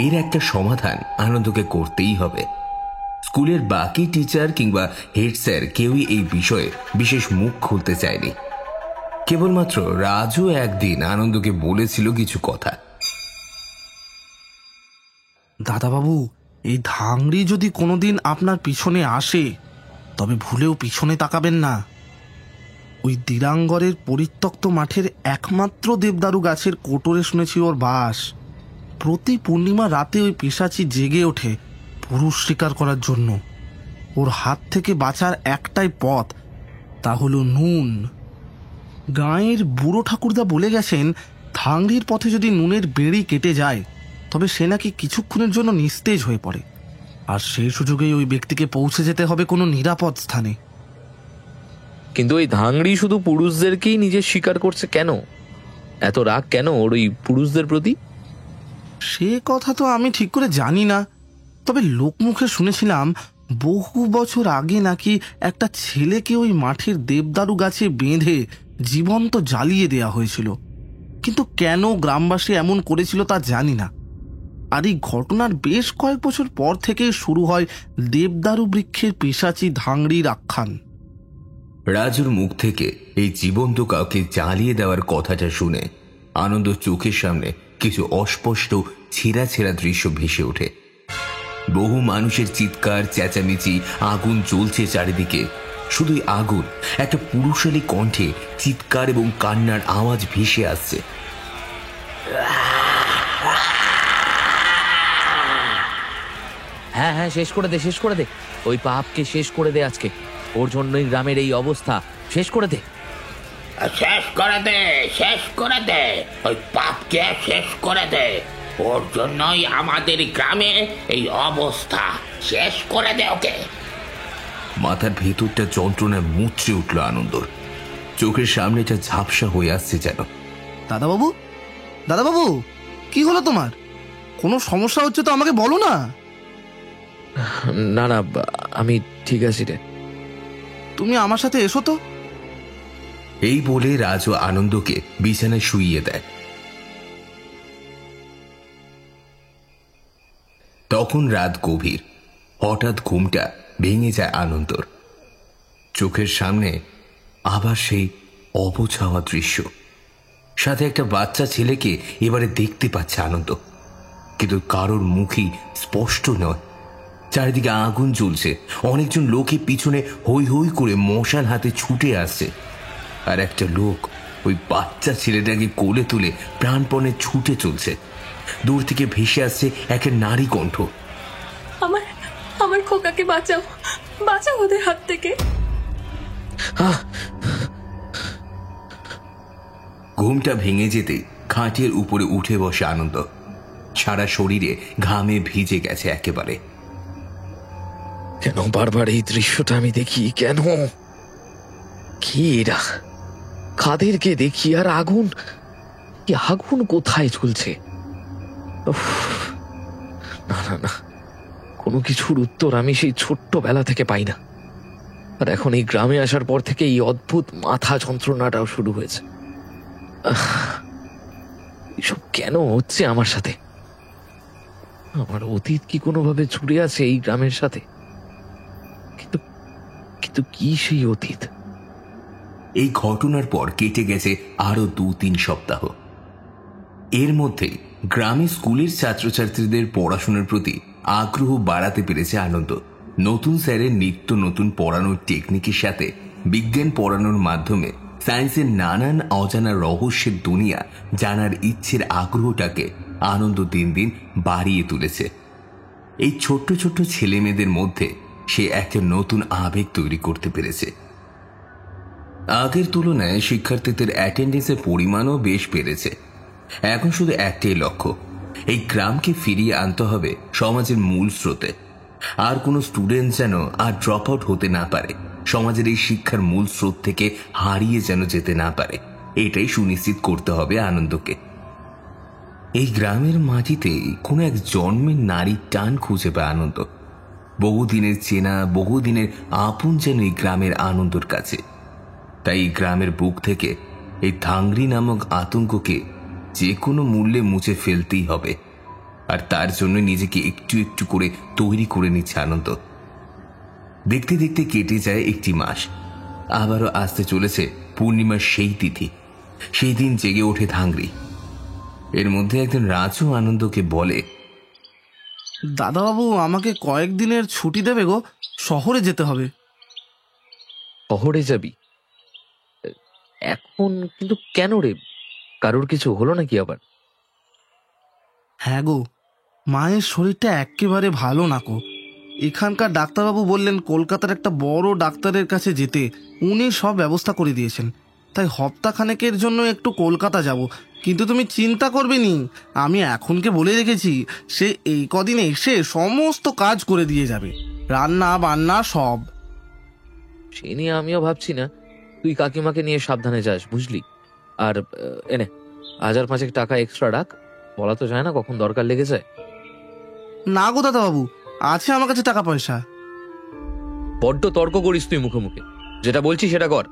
[SPEAKER 1] এর একটা সমাধান আনন্দকে করতেই হবে। স্কুলের বাকি টিচার কিংবা হেড স্যার কেউই এই বিষয়ে বিশেষ মুখ খুলতে চায়নি। কেবলমাত্র রাজু একদিন আনন্দকে বলেছিল কিছু কথা।
[SPEAKER 5] দাদাবাবু, এই ধাংড়ি যদি কোনোদিন আপনার পিছনে আসে, তবে ভুলেও পিছনে তাকাবেন না। ওই দিরাঙ্গরের পরিত্যক্ত মাঠের একমাত্র দেবদারু গাছের কোটরে শুনেছি ওর বাস। প্রতি পূর্ণিমা রাতে ওই পিশাচি জেগে ওঠে পুরুষ শিকার করার জন্য। ওর হাত থেকে বাঁচার একটাই পথ, তা হলো নুন। গাঁয়ের বুড়ো ঠাকুরদা বলে গেছেন, ধাংড়ির পথে যদি নুনের বেড়ি কেটে যায় তবে সে নাকি কিছুক্ষণের জন্য নিস্তেজ হয়ে পড়ে, আর সেই সুযোগেই ওই ব্যক্তিকে পৌঁছে যেতে হবে কোনো নিরাপদ স্থানে।
[SPEAKER 4] কিন্তু ওই ধাংড়ি শুধু পুরুষদেরকেই নিজের শিকার করছে কেন? এত রাগ কেন ওর ওই পুরুষদের প্রতি?
[SPEAKER 5] সে কথা তো আমি ঠিক করে জানি না, তবে লোকমুখে শুনেছিলাম বহু বছর আগে নাকি একটা ছেলেকে ওই মাঠের দেবদারু গাছে বেঁধে জীবন্ত জ্বালিয়ে দেয়া হয়েছিল। কিন্তু কেন গ্রামবাসী এমন করেছিল তা জানি না। আর এই ঘটনার বেশ কয়েক বছর পর থেকে শুরু হয় দেবদারু বৃক্ষের পিশাচি ধাংড়ির আখ্যান।
[SPEAKER 1] রাজুর মুখ থেকে এই জীবন্ত কাউকে জ্বালিয়ে দেওয়ার কথাটা শুনে আনন্দ চোখের সামনে কিছু অস্পষ্ট ছেঁড়া ছেঁড়া দৃশ্য ভেসে ওঠে। বহু মানুষের চিৎকার, চেঁচামেচি, আগুন জ্বলছে চারিদিকে। শুধুই আগুন, একটা পুরুষালী কণ্ঠে চিৎকার এবং কান্নার আওয়াজ ভেসে আসছে।
[SPEAKER 4] হ্যাঁ হ্যাঁ, শেষ করে দে, শেষ করে দে, ওই পাপকে শেষ করে দে আজকে। ওর জন্যই গ্রামের এই অবস্থা, শেষ করে দে।
[SPEAKER 2] শেষ করে দে, শেষ করে দে, ওই পাপকে শেষ করে দে। ওর জন্যই আমাদের গ্রামে এই অবস্থা, শেষ করে দে ওকে।
[SPEAKER 1] মাথার ভেতরটা যন্ত্রণায় মুচড়ে উঠল আনন্দর। চোখের সামনেটা ঝাপসা হয়ে আসছে যেন।
[SPEAKER 5] দাদাবাবু, দাদাবাবু, কি হলো তোমার? কোনো সমস্যা হচ্ছে তো আমাকে বলো না।
[SPEAKER 4] না না, আমি ঠিক আছি রে।
[SPEAKER 5] তুমি আমার সাথে এসো তো।
[SPEAKER 1] এই বলে রাজু আনন্দকে বিছানায় শুইয়ে দেয়। তখন রাত গভীর। হঠাৎ ঘুমটা ভেঙে যায় আনন্দর। চোখের সামনে আবার সেই অবছাওয়া দৃশ্য, সাথে একটা বাচ্চা ছেলেকে এবারে দেখতে পাচ্ছে আনন্দ, কিন্তু কারোর মুখই স্পষ্ট নয়। চারিদিকে আগুন জ্বলছে, অনেকজন লোকে পিছনে হই হই করে মশাল হাতে ছুটে আসছে, আর একটা লোক ওই বাচ্চা ছেলেটাকে কোলে তুলে প্রাণপণে ছুটে চলছে। দূর থেকে ভেসে আসছে একটা নারী কণ্ঠ,
[SPEAKER 8] আমার আমার খোকাকে বাঁচাও, বাঁচাও ওদের হাত থেকে।
[SPEAKER 1] ঘুমটা ভেঙে যেতে খাটের উপরে উঠে বসে আনন্দ। সারা শরীরে ঘামে ভিজে গেছে একেবারে।
[SPEAKER 4] কেন বারবার এই দৃশ্যটা আমি দেখি? কেন? কি এরা? কাদেরকে দেখি? আর আগুন, কি আগুন কোথায় জ্বলছে? না না না, কোনো কিছুর উত্তর আমি সেই ছোট্টবেলা থেকে পাই না। আর এখন এই গ্রামে আসার পর থেকে এই অদ্ভুত মাথা যন্ত্রণাটাও শুরু হয়েছে। এসব কেন হচ্ছে আমার সাথে? আমার অতীত কি কোনোভাবে জুড়ে আছে এই গ্রামের সাথে? কিন্তু কিন্তু কি সেই অতীত?
[SPEAKER 1] এই ঘটনার পর কেটে গেছে আরো 2-3 সপ্তাহ। এর মধ্যে গ্রামে স্কুলের ছাত্রছাত্রীদের পড়াশোনার প্রতি আগ্রহ বাড়াতে পেরেছে আনন্দ। নতুন স্যারের নিত্য নতুন পড়ানোর টেকনিকের সাথে বিজ্ঞান পড়ানোর মাধ্যমে সায়েন্সের নানান অজানা রহস্যের দুনিয়া জানার ইচ্ছের আগ্রহটাকে আনন্দ দিন দিন বাড়িয়ে তুলেছে। এই ছোট্ট ছোট্ট ছেলে মেয়েদের মধ্যে সে একটা নতুন আবেগ তৈরি করতে পেরেছে। আগের তুলনায় শিক্ষার্থীদের অ্যাটেন্ডেন্সের পরিমাণও বেশ বেড়েছে। এখন শুধু একটাই লক্ষ্য, এই গ্রামকে ফিরিয়ে আনতে হবে সমাজের মূল স্রোতে। আর কোনো স্টুডেন্ট যেন আর ড্রপ আউট হতে না পারে, সমাজের এই শিক্ষার মূল স্রোত থেকে হারিয়ে যেন যেতে না পারে, এটাই সুনিশ্চিত করতে হবে আনন্দকে। এই গ্রামের মাটিতে কোনো এক জন্মের নারীর টান খুঁজে পায় আনন্দ। বহুদিনের চেনা, বহুদিনের আপন যেন এই গ্রামের আনন্দর কাছে। তাই এই গ্রামের বুক থেকে এই ধাংড়ি নামক আতঙ্ককে যে কোনো মূল্যে মুছে ফেলতেই হবে। আর তার জন্য নিজেকে একটু একটু করে তৈরি করে নিচ্ছে আনন্দ। দেখতে দেখতে কেটে যায় 1টি মাস। আবারও আসতে চলেছে পূর্ণিমার সেই তিথি। সেই দিন জেগে ওঠে ধাংড়ি। এর মধ্যে একদিন রাজু আনন্দকে বলে,
[SPEAKER 5] দাদাবাবু, আমাকে কয়েকদিনের ছুটি দেবে গো, শহরে যেতে হবে।
[SPEAKER 4] শহরে যাবি? এখন কিন্তু কেন রে, কারোর কিছু হলো নাকি আবার?
[SPEAKER 5] হ্যাঁ গো, মায়ের শরীরটা একেবারে ভালো না গো। এখানকার ডাক্তারবাবু বললেন কলকাতার একটা বড় ডাক্তারের কাছে যেতে, উনি সব ব্যবস্থা করে দিয়েছেন। তাই হপ্তাখানেকের জন্য একটু কলকাতা যাব। কিন্তু তুমি চিন্তা করবে নি, আমি এখনকে বলে রেখেছি, সে এই কদিন এসে সমস্ত কাজ করে দিয়ে যাবে, রান্না বান্না সব।
[SPEAKER 4] সে নিয়ে আমিও ভাবছি না, তুই কাকিমাকে নিয়ে সাবধানে যাস, বুঝলি? আর এনে 1,000-5 টাকা এক্সট্রা রাখ, বলা তো যায় না কখন দরকার লেগে যায়।
[SPEAKER 5] না গো দাদাবাবু, আছে আমার কাছে টাকা পয়সা।
[SPEAKER 4] বড্ড তর্ক করিস তুই মুখে মুখে, যেটা বলছি সেটা কর।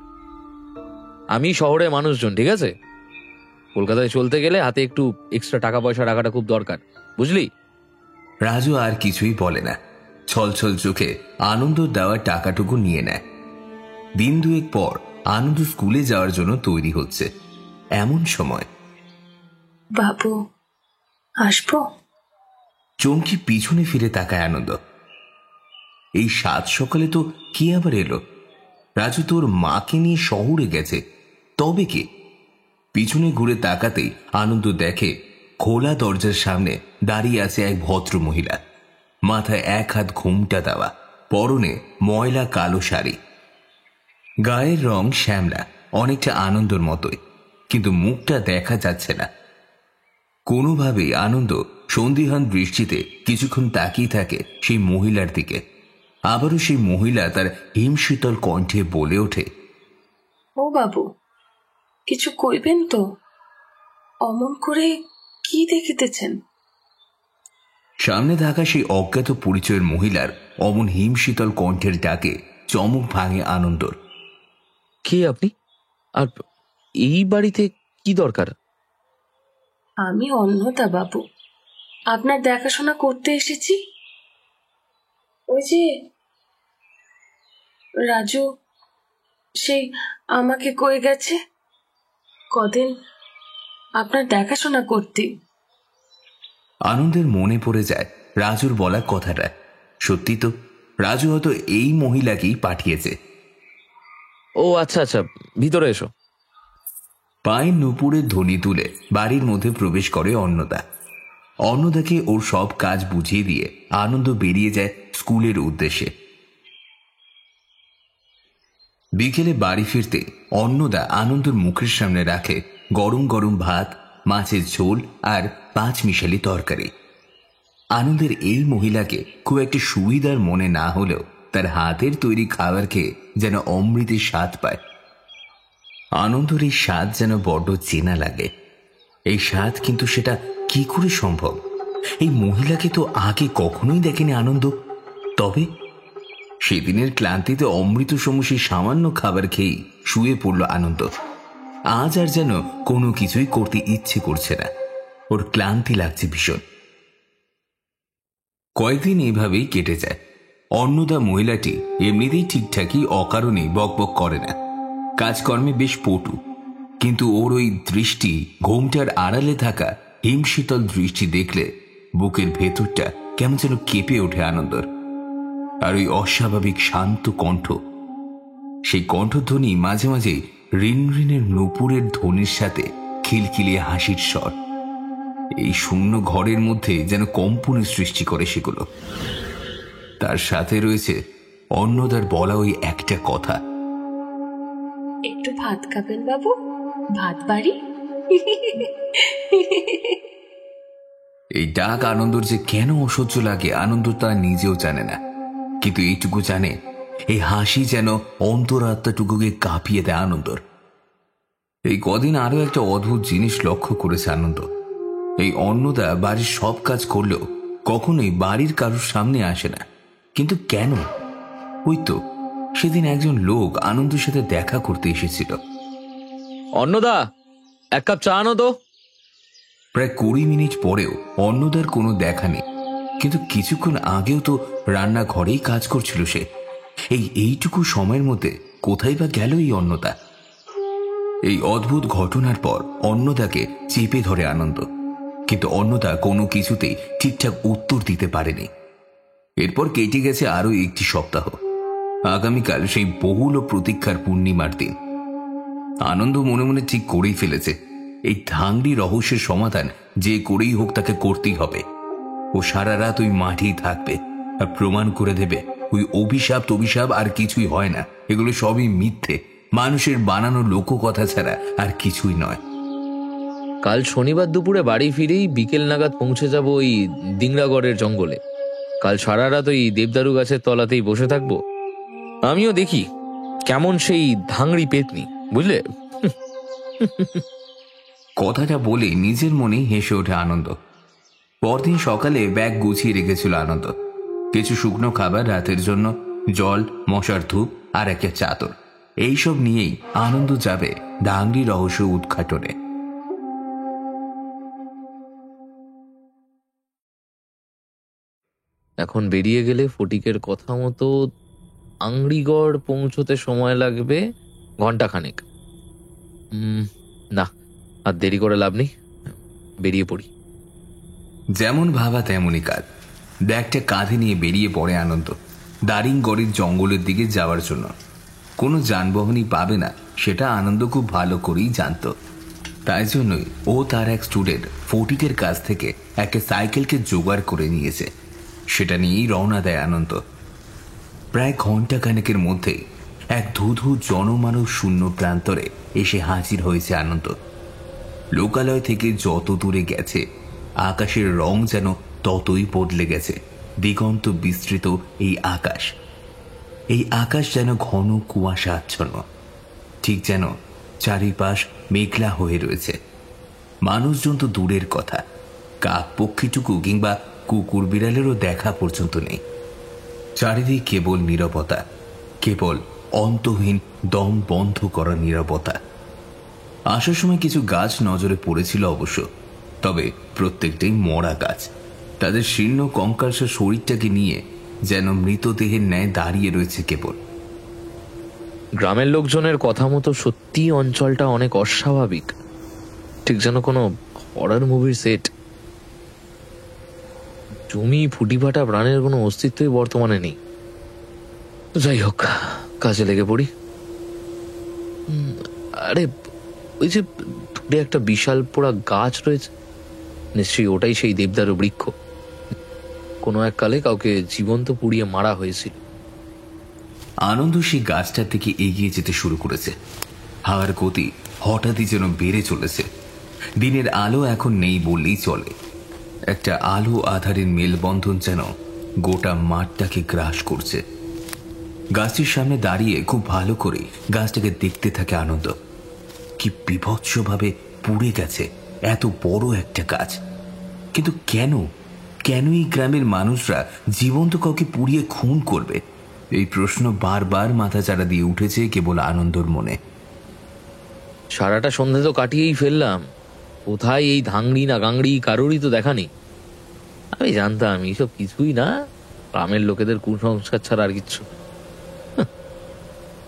[SPEAKER 4] আমি শহরে মানুষজন, ঠিক আছে? কলকাতায় চলতে গেলে হাতে একটু এক্সট্রা টাকা পয়সা রাখাটা খুব দরকার, বুঝলি?
[SPEAKER 1] রাজু আর কিছুই বলে না, ছলছল চোখে আনন্দ দেওয়ার টাকাটুকু নিয়ে নেয়। দিন 2 পর আনন্দ স্কুলে যাওয়ার জন্য তৈরি হচ্ছে। এমন সময়
[SPEAKER 8] বাবু, আসবো?
[SPEAKER 1] চমকি পিছনে ফিরে তাকায় আনন্দ। এই 7 সকালে তো কি আবার এলো? রাজু তোর মাকে নিয়ে শহরে গেছে, তবে কে? পিছনে ঘুরে তাকাতেই আনন্দ দেখে খোলা দরজার সামনে দাঁড়িয়ে আছে এক ভদ্র মহিলা। মাথায় 1 হাত ঘোমটা দেওয়া, পরনে ময়লা কালো শাড়ি, গায়ের রং শ্যামলা, অনেকটা আনন্দর মতোই, কিন্তু মুখটা দেখা যাচ্ছে না। কোনোভাবেই আনন্দ সন্দিহান দৃষ্টিতে কিছুক্ষণ তাকিয়ে থাকে সেই মহিলার দিকে। আবারও সেই মহিলা তার হিমশীতল কণ্ঠে বলে ওঠে,
[SPEAKER 8] ও বাবু, কিছু কইবেন তো? অমন করে কি দেখিতেছেন?
[SPEAKER 1] সামনে থাকা সেই অজ্ঞাত পরিচয়ের মহিলার অমন হিমশীতল কণ্ঠের ডাকে চমক ভাঙে আনন্দর।
[SPEAKER 4] কে আপনি? আর এই বাড়িতে কি দরকার?
[SPEAKER 8] আমি অন্নদা বাবু, আপনার দেখাশোনা করতে এসেছি। ওই যে রাজু, সেই আমাকে কয়ে গেছে কদিন আপনার দেখাশোনা করতে।
[SPEAKER 1] আনন্দের মনে পড়ে যায় রাজুর বলা কথাটা। সত্যি তো, রাজু হয়তো এই মহিলাকেই পাঠিয়েছে।
[SPEAKER 4] ও আচ্ছা আচ্ছা, ভিতরে এসো।
[SPEAKER 1] পায়ের নুপুরের ধ্বনি তুলে বাড়ির মধ্যে প্রবেশ করে অন্নদা। অন্নদাকে ওর সব কাজ বুঝিয়ে দিয়ে আনন্দ বেরিয়ে যায় স্কুলের উদ্দেশ্যে। বিকেলে বাড়ি ফিরতে অন্নদা আনন্দর মুখের সামনে রাখে গরম গরম ভাত, মাছের ঝোল আর 5 মিশালি তরকারি। আনন্দের এই মহিলাকে খুব একটা সুবিধার মনে না হলেও তার হাতের তৈরি খাবার খেয়ে যেন অমৃতের স্বাদ পায়। আনন্দর এই স্বাদ যেন বড্ড চেনা লাগে। এই স্বাদ কিন্তু সেটা কি করে সম্ভব? এই মহিলাকে তো আগে কখনোই দেখেনি আনন্দ। তবে সেদিনের ক্লান্তিতে অমৃত সমুষী সামান্য খাবার খেয়েই শুয়ে পড়ল আনন্দ। আজ আর যেন কোনো কিছুই করতে ইচ্ছে করছে না, ওর ক্লান্তি লাগছে ভীষণ। কয়েকদিন এইভাবেই কেটে যায়। অন্নদা মহিলাটি এমনিতেই ঠিকঠাকই অকারণে বকবক করে না, কাজকর্মে বেশ পটু, কিন্তু ওর ওই দৃষ্টি, ঘোমটার আড়ালে থাকা হিমশীতল দৃষ্টি দেখলে বুকের ভেতরটা কেমন যেন কেঁপে ওঠে আনন্দর। আর ওই অস্বাভাবিক শান্ত কণ্ঠ, সেই কণ্ঠধ্বনি মাঝে মাঝে ঋণঋণের নূপুরের ধ্বনির সাথে খিলখিলিয়ে হাসির স্বর, এই শূন্য ঘরের মধ্যে যেন কম্পনের সৃষ্টি করে সেগুলো। তার সাথে রয়েছে অন্নদার বলা ওই একটা কথা,
[SPEAKER 8] একটু ভাত খাবেন বাবু? ভাত বাড়ি।
[SPEAKER 1] এই ডাক আনন্দর যে কেন অসহ্য লাগে আনন্দ তা নিজেও জানে না, কিন্তু এইটুকু জানে এই হাসি যেন অন্তরাত্মাটুকুকে কাঁপিয়ে দেয় আনন্দর। এই কদিন আরো একটা অদ্ভুত জিনিস লক্ষ্য করেছে আনন্দ। এই অন্নদা বাড়ির সব কাজ করলেও কখনোই বাড়ির কারোর সামনে আসে না, কিন্তু কেন? ওই তো সেদিন একজন লোক আনন্দের সাথে দেখা করতে এসেছিল।
[SPEAKER 4] অন্নদা, 1 কাপ চা আনো তো।
[SPEAKER 1] প্রায় 20 মিনিট পরেও অন্নদার কোনো দেখা নেই, কিন্তু কিছুক্ষণ আগেও তো রান্নাঘরেই কাজ করছিল সে। এইটুকু সময়ের মধ্যে কোথায় বা গেল এই অন্নদা? এই অদ্ভুত ঘটনার পর অন্নদাকে চেপে ধরে আনন্দ, কিন্তু অন্নদা কোনো কিছুতেই ঠিকঠাক উত্তর দিতে পারেনি। এরপর কেটে গেছে আরো 1টি সপ্তাহ। আগামীকাল সেই বহুল প্রতীক্ষার পূর্ণিমার দিন। আনন্দ মনে মনে ঠিক করেই ফেলেছে, এই ধাংড়ি রহস্যের সমাধান যে করেই হোক তাকে করতেই হবে। ও সারা রাত ওই মাঠেই থাকবে আর প্রমাণ করে দেবে ওই অভিশাপ আর কিছুই হয় না, এগুলো সবই মিথ্যে, মানুষের বানানো লোককথা ছাড়া আর কিছুই নয়।
[SPEAKER 4] কাল শনিবার দুপুরে বাড়ি ফিরেই বিকেল নাগাদ পৌঁছে যাব ওই দিংড়াগড়ের জঙ্গলে। কাল সারা রাত ওই দেবদারু গাছের তলাতেই বসে থাকবো। আমিও দেখি কেমন সেই ধাংড়ি পেতনি, বুঝলে?
[SPEAKER 1] কথাটা বলে নিজের মনেই হেসে ওঠে আনন্দ। পরদিন সকালে ব্যাগ গুছিয়ে রেখেছিল আনন্দ, কিছু শুকনো খাবার, রাতের জন্য জল, মশার ধূপ আর একটা চাদর। এইসব নিয়েই আনন্দ যাবে ধাংড়ি রহস্য উদ্ঘাটনে।
[SPEAKER 4] এখন বেরিয়ে গেলে ফটিকের কথা মতো আংড়িগড় পৌঁছতে সময় লাগবে ঘন্টাখানেক। না, আর দেরি করে লাভ নেই, বেরিয়ে পড়ি।
[SPEAKER 1] যেমন ভাবা তেমনই কাজ। ব্যাগটা কাঁধে নিয়ে বেরিয়ে পড়ে আনন্দ দারিংগড়ের জঙ্গলের দিকে যাওয়ার জন্য। কোনো যানবাহনই পাবে না সেটা আনন্দ খুব ভালো করেই জানত। তাই জন্যই ও তার এক স্টুডেন্ট ফটিকের কাছ থেকে একটা সাইকেলকে জোগাড় করে নিয়েছে। সেটা নিয়েই রওনা দেয় আনন্দ। প্রায় ঘন্টাখানেকের মধ্যে এক ধুধু জনমানব শূন্য প্রান্তরে এসে হাজির হয়েছে আনন্দ। লোকালয় থেকে যত দূরে গেছে আকাশের রং যেন ততই বদলে গেছে। দিগন্ত বিস্তৃত এই আকাশ যেন ঘন কুয়াশা আচ্ছন্ন, ঠিক যেন চারিপাশ মেঘলা হয়ে রয়েছে। মানুষজন তো দূরের কথা, কাক পক্ষীটুকু কিংবা কুকুর বিড়ালেরও দেখা পর্যন্ত নেই। চারিদিক কেবল নীরবতা, কেবল অন্তহীন দম বন্ধ করা নীরবতা। আসার সময় কিছু গাছ নজরে পড়েছিল অবশ্য, তবে প্রত্যেকটাই মরা গাছ। তাদের শীর্ণ কঙ্কালসার শরীরটাকে নিয়ে যেন মৃতদেহের ন্যায় দাঁড়িয়ে রয়েছে কেবল।
[SPEAKER 4] গ্রামের লোকজনের কথা মতো সত্যি অঞ্চলটা অনেক অস্বাভাবিক, ঠিক যেন কোনো হরর মুভির সেট। জমি ফুটিফাটা প্রাণের কোনো অস্তিত্বই বর্তমানে নেই। যাই হোক, কাজে লেগে পড়ি। আরে ওই যে দূরে একটা বিশাল পোড়া গাছ রয়েছে, নিশ্চয়ই ওটাই সেই দেবদারু বৃক্ষ। কোনো এক কালে কাউকে জীবন্ত পুড়িয়ে মারা হয়েছিল।
[SPEAKER 1] আনন্দ সেই গাছটার দিকে এগিয়ে যেতে শুরু করেছে। হাওয়ার গতি হঠাৎই যেন বেড়ে চলেছে। দিনের আলো এখন নেই বললেই চলে। একটা আলো আধারের মেলবন্ধন যেন গোটা মাঠটাকে গ্রাস করছে। গাছটির সামনে দাঁড়িয়ে খুব ভালো করে গাছটাকে দেখতে থাকে আনন্দ। কি বিভৎসভাবে পুড়ে গেছে এত বড় একটা গাছ। কিন্তু কেন এই গ্রামের মানুষরা জীবন্ত কাউকে পুড়িয়ে খুন করবে? এই প্রশ্ন বারবার মাথাচাড়া দিয়ে উঠেছে কেবল আনন্দর মনে।
[SPEAKER 4] সারাটা সন্ধে তো কাটিয়েই ফেললাম, কোথায় এই ধাংড়ি না গাংড়ি কারোরই তো দেখা নেই। আমি জানতাম এইসব কিছুই না, গ্রামের লোকেদের কুসংস্কার ছাড়া আর কিচ্ছু।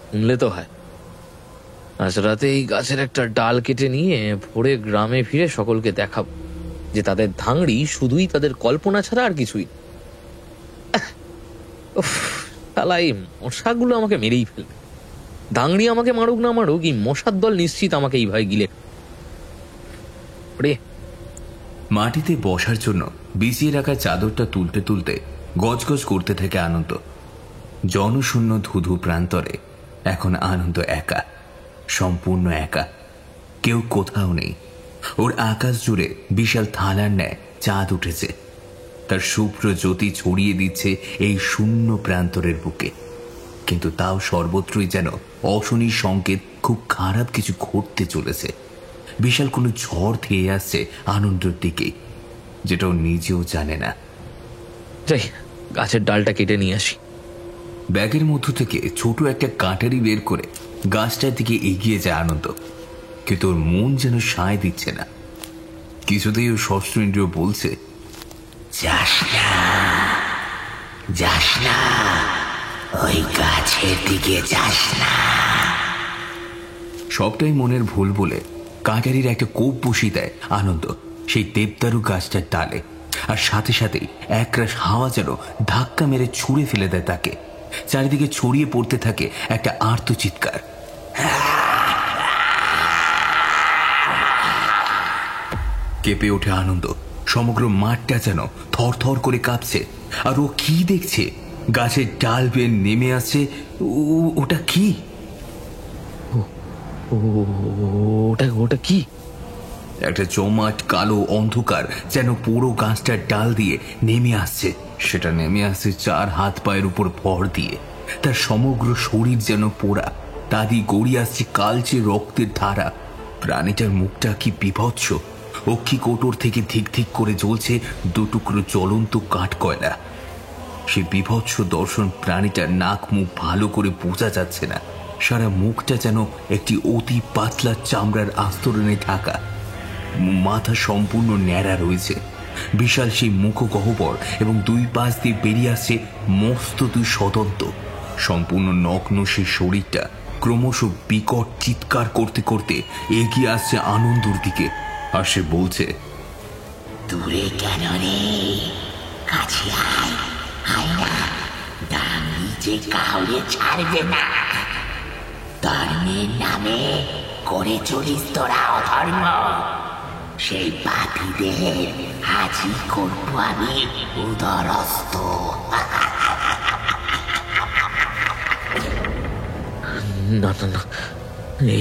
[SPEAKER 4] শুনলে তো হয়। আজ রাতে এই গাছের একটা ডাল কেটে নিয়ে ভোরে গ্রামে ফিরে সকলকে দেখাবো যে তাদের ধাংড়ি শুধুই তাদের কল্পনা ছাড়া আর কিছুই। এই মশাগুলো আমাকে মেরেই ফেলবে। ধাংড়ি আমাকে মারুক না মারুক, এই মশার দল নিশ্চিত আমাকে এইভাবে গিলে।
[SPEAKER 1] মাটিতে বসার জন্য বিছিয়ে রাখা চাদরটা তুলতে তুলতে গজগজ করতে থাকে আনন্দ। জনশূন্য ধুধু প্রান্তরে এখন আনন্দ একা, সম্পূর্ণ একা। কেউ কোথাও নেই। ওর আকাশ জুড়ে বিশাল থালার ন্যায় চাঁদ উঠেছে, তার শুভ্র জ্যোতি ছড়িয়ে দিচ্ছে এই শূন্য প্রান্তরের বুকে। কিন্তু তাও সর্বত্রই যেন অশনির সংকেত, খুব খারাপ কিছু ঘটতে চলেছে। বিশাল কোনো ঝড় ধেয়ে আসছে আনন্দের দিকে, যেটা ও নিজেও জানে না।
[SPEAKER 4] যাই, গাছের ডালটা কেটে নিয়ে আসি।
[SPEAKER 1] ব্যাগের মধ্য থেকে ছোট একটা কাটারি বের করে গাছটার দিকে এগিয়ে যায় আনন্দ। কিন্তু ওর মন যেন সায় দিচ্ছে না। কিছুতেই ও ষষ্ঠ ইন্দ্রিয় বলছে,
[SPEAKER 2] যাস না, ওই গাছের দিকে যাস না।
[SPEAKER 1] সবটাই মনের ভুল বলে কাটারির একটা কোপ বসিয়ে দেয় আনন্দ সেই দেবদারু গাছটার ডালে। আর সাথে সাথেই একরাশ হাওয়া যেন ধাক্কা মেরে ছুঁড়ে ফেলে দেয় তাকে। চারিদিকে ছড়িয়ে পড়তে থাকে একটা আর্ত চিৎকার। কেঁপে ওঠে আনন্দ। সমগ্র মাঠটা যেন থরথর করে কাঁপছে। আর ও কি দেখছে? গাছের ডাল বেয়ে নেমে আসছে। ওটা কি?
[SPEAKER 4] ওটা কি?
[SPEAKER 1] একটা জমাট কালো অন্ধকার যেন পুরো গাছটার ডাল দিয়ে নেমে আসছে। সেটা নেমে আসছে 4 হাত পায়ের উপর ভর দিয়ে। তার সমগ্র শরীর যেন পোড়া, তা দিয়ে গড়িয়ে আসছে কালচে রক্তের ধারা। প্রাণীটার মুখটা কি বিভৎস! অক্ষি কোটর থেকে ধিক ধিক করে জ্বলছে 2 টুকরো জ্বলন্ত কাঠ কয়লা। সে বিভৎস দর্শন প্রাণীটার নাক মুখ ভালো করে বোঝা যাচ্ছে না। সারা মুখটা যেন একটি অতি পাতলা চামড়ার আস্তরণে ঢাকা। মাথা সম্পূর্ণ ন্যাড়া রয়েছে। বিশাল সেই মুখগহ্বর এবং 2 পাশ দিয়ে বেরিয়ে আসছে মস্ত 2 সদন্ত। সম্পূর্ণ নগ্ন সেই শরীরটা ক্রমশ বিকট চিৎকার করতে করতে এগিয়ে আসছে আনন্দর দিকে। আর সে বলছে,
[SPEAKER 2] দূরে কেন রে, কাছে আয়, আয় না। ডাঙ্গি যে কাউরে ছাড়বে না। ধর্মের নামে করে চলিস তোরা অধর্ম। সেই পাপীদের আজই করবো আমি উদরস্থ।
[SPEAKER 4] না না না,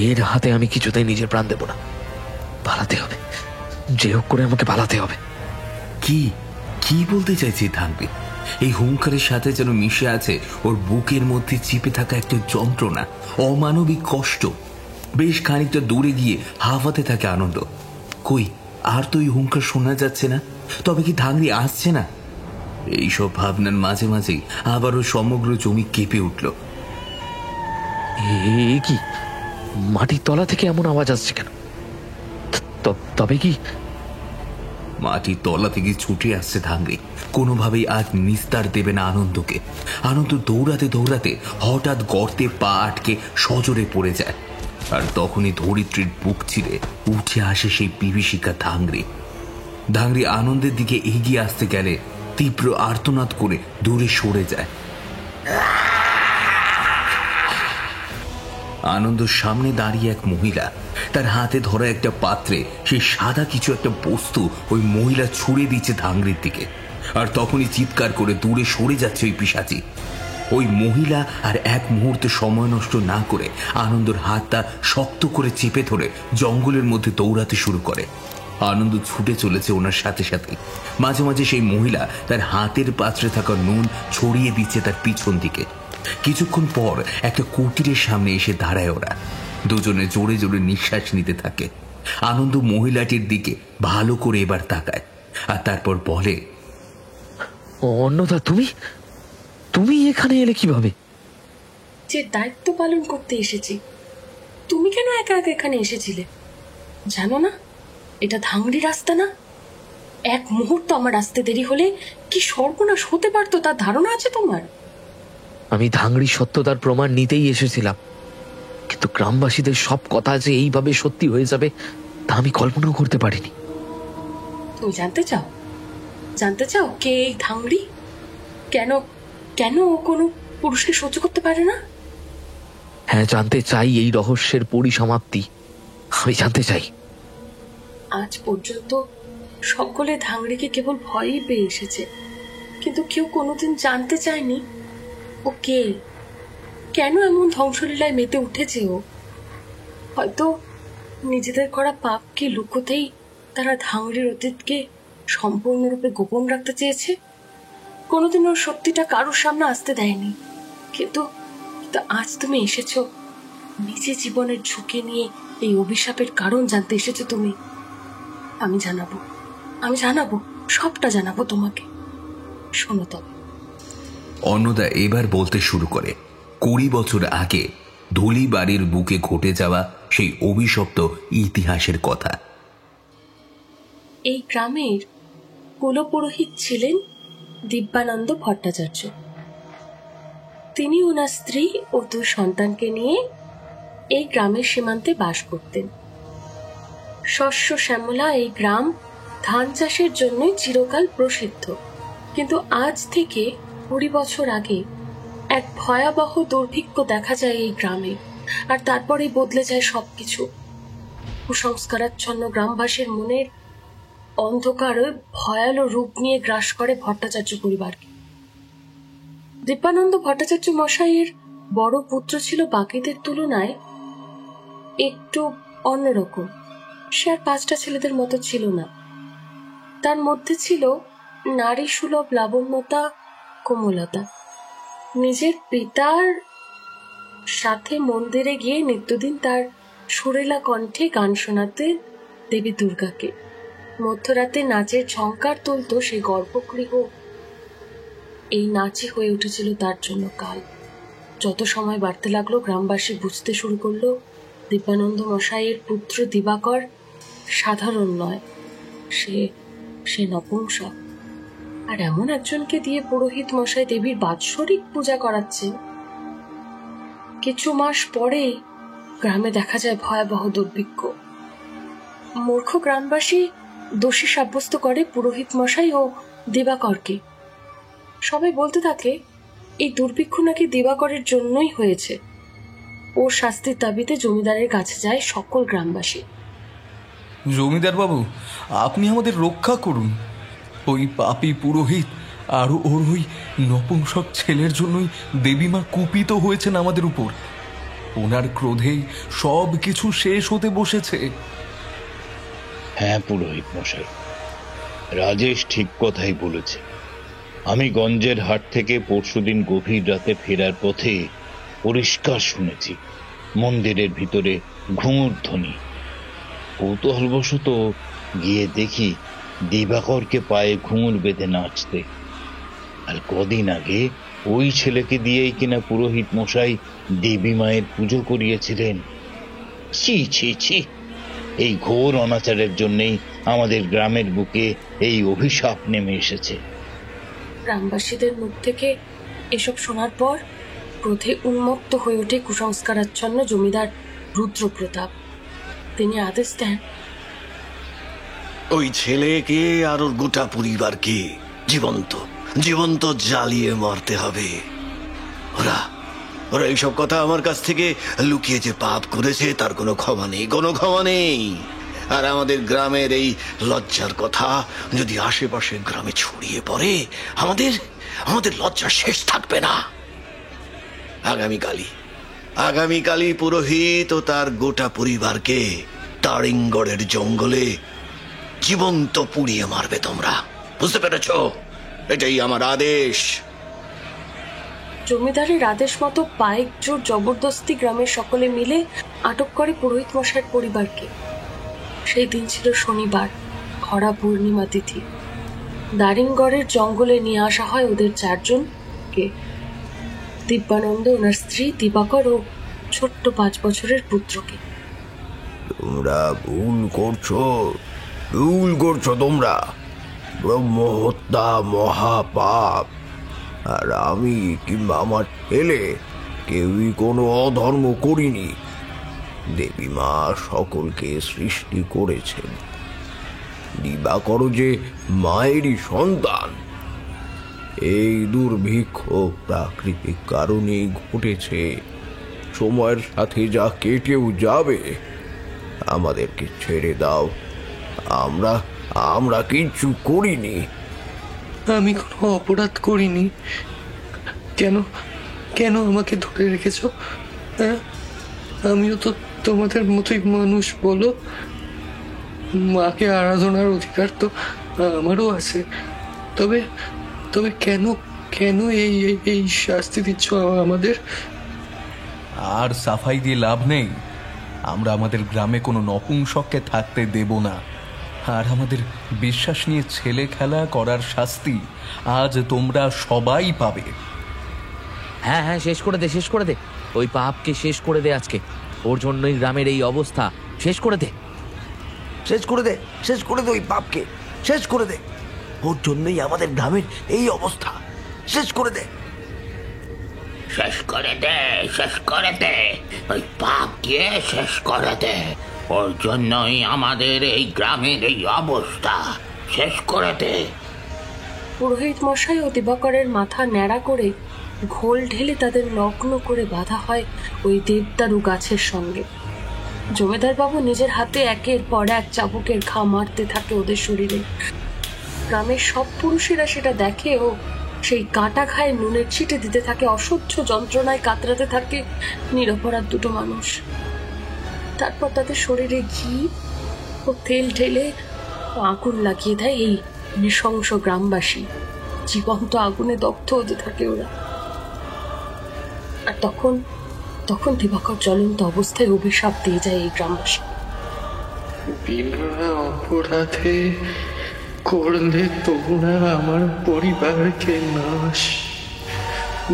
[SPEAKER 4] এর হাতে আমি কিছুতেই নিজের প্রাণ দেব না। পালাতে হবে, যে হোক করে আমাকে পালাতে হবে।
[SPEAKER 1] কি কি বলতে চাইছে থাকবে? এই হুঙ্কারের সাথে যেন মিশে আছে ওর বুকের মধ্যে চিপে থাকা একটা যন্ত্রণা, অমানবিক কষ্ট। বেশ খানিকটা দূরে গিয়ে হাঁফাতে থাকে আনন্দ। কই, আর তো এই হুঙ্কার শোনা যাচ্ছে না। তবে কি ধাংরি আসছে না? এইসব ভাবনার মাঝে মাঝেই আবারও সমগ্র জমি কেঁপে উঠল।
[SPEAKER 4] এ কি, মাটির তলা থেকে এমন আওয়াজ আসছে কেন? তবে কি?
[SPEAKER 1] মাটির তলা থেকে ছুটে আসছে ধাংরি। কোনোভাবেই আজ নিস্তার দেবে না আনন্দকে। আনন্দ দৌড়াতে দৌড়াতে হঠাৎ গর্তে পা আটকে সজোরে পড়ে যায়। আর তখনই ধরিত্রীর বুক চিরে উঠে আসে সেই বিভীষিকা ধাংরি। ধাংরি আনন্দের দিকে এগিয়ে আসতে গেলে তীব্র আর্তনাদ করে দূরে সরে যায়। আনন্দর সামনে দাঁড়িয়ে এক মহিলা, তার হাতে ধরা একটা পাত্রে সেই সাদা কিছু একটা বস্তু ওই মহিলা ছুঁড়ে দিচ্ছে ধাংরির দিকে। আর তখনই চিৎকার করে দূরে সরে যাচ্ছে ওই পিশাচি। ওই মহিলা আর এক মুহূর্তে সময় নষ্ট না করে আনন্দর হাতটা শক্ত করে চেপে ধরে জঙ্গলের মধ্যে দৌড়াতে শুরু করে। আনন্দ ছুটে চলেছে ওনার সাথে সাথে। মাঝে মাঝে সেই মহিলা তার হাতের পাত্রে থাকা নুন ছড়িয়ে দিচ্ছে তার পিছন দিকে। কিছুক্ষণ পর একটা কুটিরের সামনে এসে দাঁড়ায় ওরা। দুজনে জোরে জোরে নিঃশ্বাস নিতে থাকে। আনন্দ মহিলাটির দিকে ভালো করে এবার তাকায়, আর তারপর বলে,
[SPEAKER 4] অন্নদা, তুমি এখানে এলে কিভাবে?
[SPEAKER 8] যে দায়িত্ব পালন করতে এসেছি। তুমি কেন একা একা এখানে এসেছিলে? জানো না এটা ধাংরি রাস্তা না? এক মুহূর্ত আমার আসতে দেরি হলে কি সর্বনাশ হতে পারতো তার ধারণা আছে তোমার?
[SPEAKER 4] আমি ধাংরি সত্যতার প্রমাণ নিতেই এসেছিলাম, কিন্তু গ্রামবাসীদের সব কথা যে এইভাবে সত্যি হয়ে যাবে তা আমি কল্পনাও করতে পারিনি।
[SPEAKER 8] তুমি জানতে চাও কে এই ধাংরি? কেন কেন ও কোনো পুরুষকে সহ্য করতে পারে না?
[SPEAKER 4] হ্যাঁ, জানতে চাই এই রহস্যের পরিসমাপ্তি। আমি জানতে চাই।
[SPEAKER 8] আজ পর্যন্ত সকলে ধাংরিকে কেবল ভয়ই পেয়ে এসেছে, কিন্তু কেউ কোনোদিন জানতে চায়নি ও কে, কেন এমন ধ্বংসলীলায় মেতে উঠেছে ও। হয়তো নিজেদের করা পাপকে লুকোতেই তারা ধাংরির অতীতকে সম্পূর্ণরূপে গোপন রাখতে চেয়েছে। কোনোদিন ওর সত্যিটা কারোর সামনে আসতে দেয়নি। কিন্তু আজ তুমি এসেছো, নিজে জীবনের ঝুঁকি নিয়ে এই অভিশাপের কারণ জানতে এসেছো তুমি। আমি জানাবো, সবটা জানাবো তোমাকে। শোনো তবে।
[SPEAKER 1] অন্নদা এবার বলতে শুরু করে 20 বছর আগে ধুলি বাড়ির বুকে ঘটে যাওয়া সেই অভিশপ্ত ইতিহাসের কথা।
[SPEAKER 8] এই গ্রামের কুলপুরোহিত ছিলেন দিব্যানন্দ ভট্টাচার্য। তিনি ওনার স্ত্রী ও 2 সন্তানকে নিয়ে এই গ্রামের সীমান্তে বাস করতেন। শস্য শ্যামলা এই গ্রাম ধান চাষের জন্যই চিরকাল প্রসিদ্ধ। কিন্তু আজ থেকে 20 বছর আগে এক ভয়াবহ দুর্ভিক্ষ দেখা যায় এই গ্রামে, আর তারপরেই বদলে যায় সবকিছু। কুসংস্কারাচ্ছন্ন গ্রামবাসীর মনের অন্ধকার ভয়ালো রূপ নিয়ে গ্রাস করে ভট্টাচার্য পরিবারকে। দিব্যানন্দ ভট্টাচার্য মশাইয়ের বড় পুত্র ছিল বাকিদের তুলনায় একটু অন্যরকম। সে আর 5টা ছেলেদের মতো ছিল না। তার মধ্যে ছিল নারী সুলভ লাবণ্যতা, কোমলতা। নিজের পিতার সাথে মন্দিরে গিয়ে নিত্যদিন তার সুরেলা কণ্ঠে গান শোনাতে দেবী দুর্গাকে। মধ্যরাতে নাচের ঝঙ্কার তুলত সেই গর্ভগৃহ। এই নাচই হয়ে উঠেছিল তার জন্য কাল। যত সময় বাড়তে লাগলো, গ্রামবাসী বুঝতে শুরু করলো দিব্যানন্দ মশাইয়ের পুত্র দিবাকর সাধারণ নয়, সে নপুংসক। আর এমন একজনকে দিয়ে পুরোহিত মশাই দেবীর বাৎসরিক পূজা করাচ্ছেন। কিছু মাস পরেই গ্রামে দেখা যায় ভয়াবহ দুর্ভিক্ষ। মূর্খ গ্রামবাসী দোষী সাব্যস্ত করে পুরোহিত মশাই ও দিবাকরকে। সবাই বলতে থাকে এই দুর্ভিক্ষ নাকি দিবাকরের জন্যই হয়েছে। ওর শাস্তির দাবিতে জমিদারের কাছে যায় সকল গ্রামবাসী।
[SPEAKER 9] জমিদার বাবু, আপনি আমাদের রক্ষা করুন। ওই পাপী পুরোহিত আর ওর ওই নপুংসক ছেলের জন্যই দেবীমা কুপিত হয়েছেন আমাদের উপর। ওনার ক্রোধেই সব কিছু শেষ হতে বসেছে।
[SPEAKER 10] হ্যাঁ পুরোহিত মশাই, রাজেশ ঠিক কথাই বলেছে। আমি গঞ্জের হাট থেকে পরশুদিন গভীর রাতে ফেরার পথে পরিষ্কার শুনেছি মন্দিরের ভিতরে ঘুঙুর ধ্বনি। কৌতূহলবশত গিয়ে দেখি দিবাকরকে পায়ে ঘুঙুর বেঁধে নাচতে। আর কদিন আগে ওই ছেলেকে দিয়েই কিনা পুরোহিত মশাই দেবী মায়ের পুজো করিয়েছিলেন। ছি ছি ছি, এই ঘোর অনাচারের জন্যই আমাদের গ্রামের বুকে এই অভিশাপ নেমে এসেছে।
[SPEAKER 8] গ্রামবাসীদের মুখ থেকে এসব শোনার পর ক্রোধে উন্মত্ত হয়ে ওঠে কুসংস্কারাচ্ছন্ন জমিদার রুদ্রপ্রতাপ। তিনি আদেশ দেন,
[SPEAKER 11] ওই ছেলেকে আর ওর গোটা পরিবারকে জীবন্ত জীবন্ত জ্বালিয়ে মারতে হবে। ওরা ওরা এইসব কথা আমার কাছ থেকে লুকিয়ে যে পাপ করেছে তার কোনো ক্ষমা নেই, কোনো ক্ষমা নেই। আর আমাদের গ্রামের এই লজ্জার কথা যদি আশেপাশের গ্রামে ছড়িয়ে পড়ে, আমাদের লজ্জার শেষ থাকবে না। আগামীকালই পুরোহিত ও তার গোটা পরিবারকে তারিঙ্গড়ের জঙ্গলে জীবন্ত পুড়িয়ে মারবে তোমরা। বুঝতে পেরেছ? এটাই আমার আদেশ।
[SPEAKER 8] জমিদারের আদেশ মতো পাইক জোর জবরদস্তি গ্রামের সকলে মিলে আটক করে পুরোহিত মশাইয়ের পরিবারকে। সেই দিন ছিল শনিবার, খরা পূর্ণিমা তিথি। দারিঙ্গড়ের জঙ্গলে নিয়ে আসা হয় ওদের 4 জনকে, দিব্যানন্দ, ওনার স্ত্রী দিবাকর ও ছোট্ট 5 বছরের পুত্রকে।
[SPEAKER 7] তোমরা ভুল করছো তোমরা। ব্রহ্মহত্যা মহাপাপ। আর আমি কিংবা আমার ছেলে কেউই কোনো অধর্ম করিনি। দেবী মা সকলকে সৃষ্টি করেছেন। দিবাকর যে মায়েরই সন্তান। এই দুর্ভিক্ষ প্রাকৃতিক কারণেই ঘটেছে। সময়ের সাথে যা কেটেও যাবে। আমাদেরকে ছেড়ে দাও। আমরা কিচ্ছু করিনি।
[SPEAKER 12] আমি কোনো অপরাধ করিনি। কেন আমাকে ধরে রেখেছ? হ্যাঁ, আমিও তো তোমাদের মতোই মানুষ, বলো। মাকে আরাধনার অধিকার তো আমারও আছে। তবে কেন এই শাস্তি দিচ্ছ আমাদের?
[SPEAKER 9] আর সাফাই দিয়ে লাভ নেই। আমরা আমাদের গ্রামে কোনো নপুংসককে থাকতে দেব না। আর আমাদের বিশ্বাস নিয়ে ছেলে খেলা করার শাস্তি আজ তোমরা সবাই পাবে।
[SPEAKER 4] হ্যাঁ, শেষ করে দে। ওই পাপকে শেষ করে দে আজকে। ওর জন্যই গ্রামের এই অবস্থা। শেষ করে দে
[SPEAKER 11] ওই পাপকে শেষ করে দে। ওর জন্যই আমাদের গ্রামের এই অবস্থা। শেষ করে দে।
[SPEAKER 2] ওই পাপকে শেষ করে দে। ওর জন্যই আমাদের এই গ্রামের এই অবস্থা। শেষ করে দে।
[SPEAKER 8] পুরোহিত মশাই ও দিবাকরের মাথা ন্যাড়া করে ঘোল ঢেলে তাদের নগ্ন করে বাঁধা হয় ওই দেবদারু গাছের সঙ্গে। জমিদার বাবু নিজের হাতে একের পর এক চাবুকের ঘা মারতে থাকে ওদের শরীরে। গ্রামের সব পুরুষেরা সেটা দেখে ও সেই কাটা ঘায়ে নুনের ছিটে দিতে থাকে, অসহ্য যন্ত্রণায় কাতরাতে থাকে নিরপরাধ দুটো মানুষ। তারপর তাদের শরীরে ঘি ও তেল ঢেলে আগুন লাগিয়ে দেয় এই নৃশংস গ্রামবাসী। জীবন্ত আগুনে দগ্ধ হতে থাকে ওরা। আর তখন তখন দিবাকর জ্বলন্ত অবস্থায় অভিশাপ দিয়ে যায় এই গ্রামবাসী।
[SPEAKER 12] বিনা অপরাধে করলে তোমরা আমার পরিবারকে নাশ,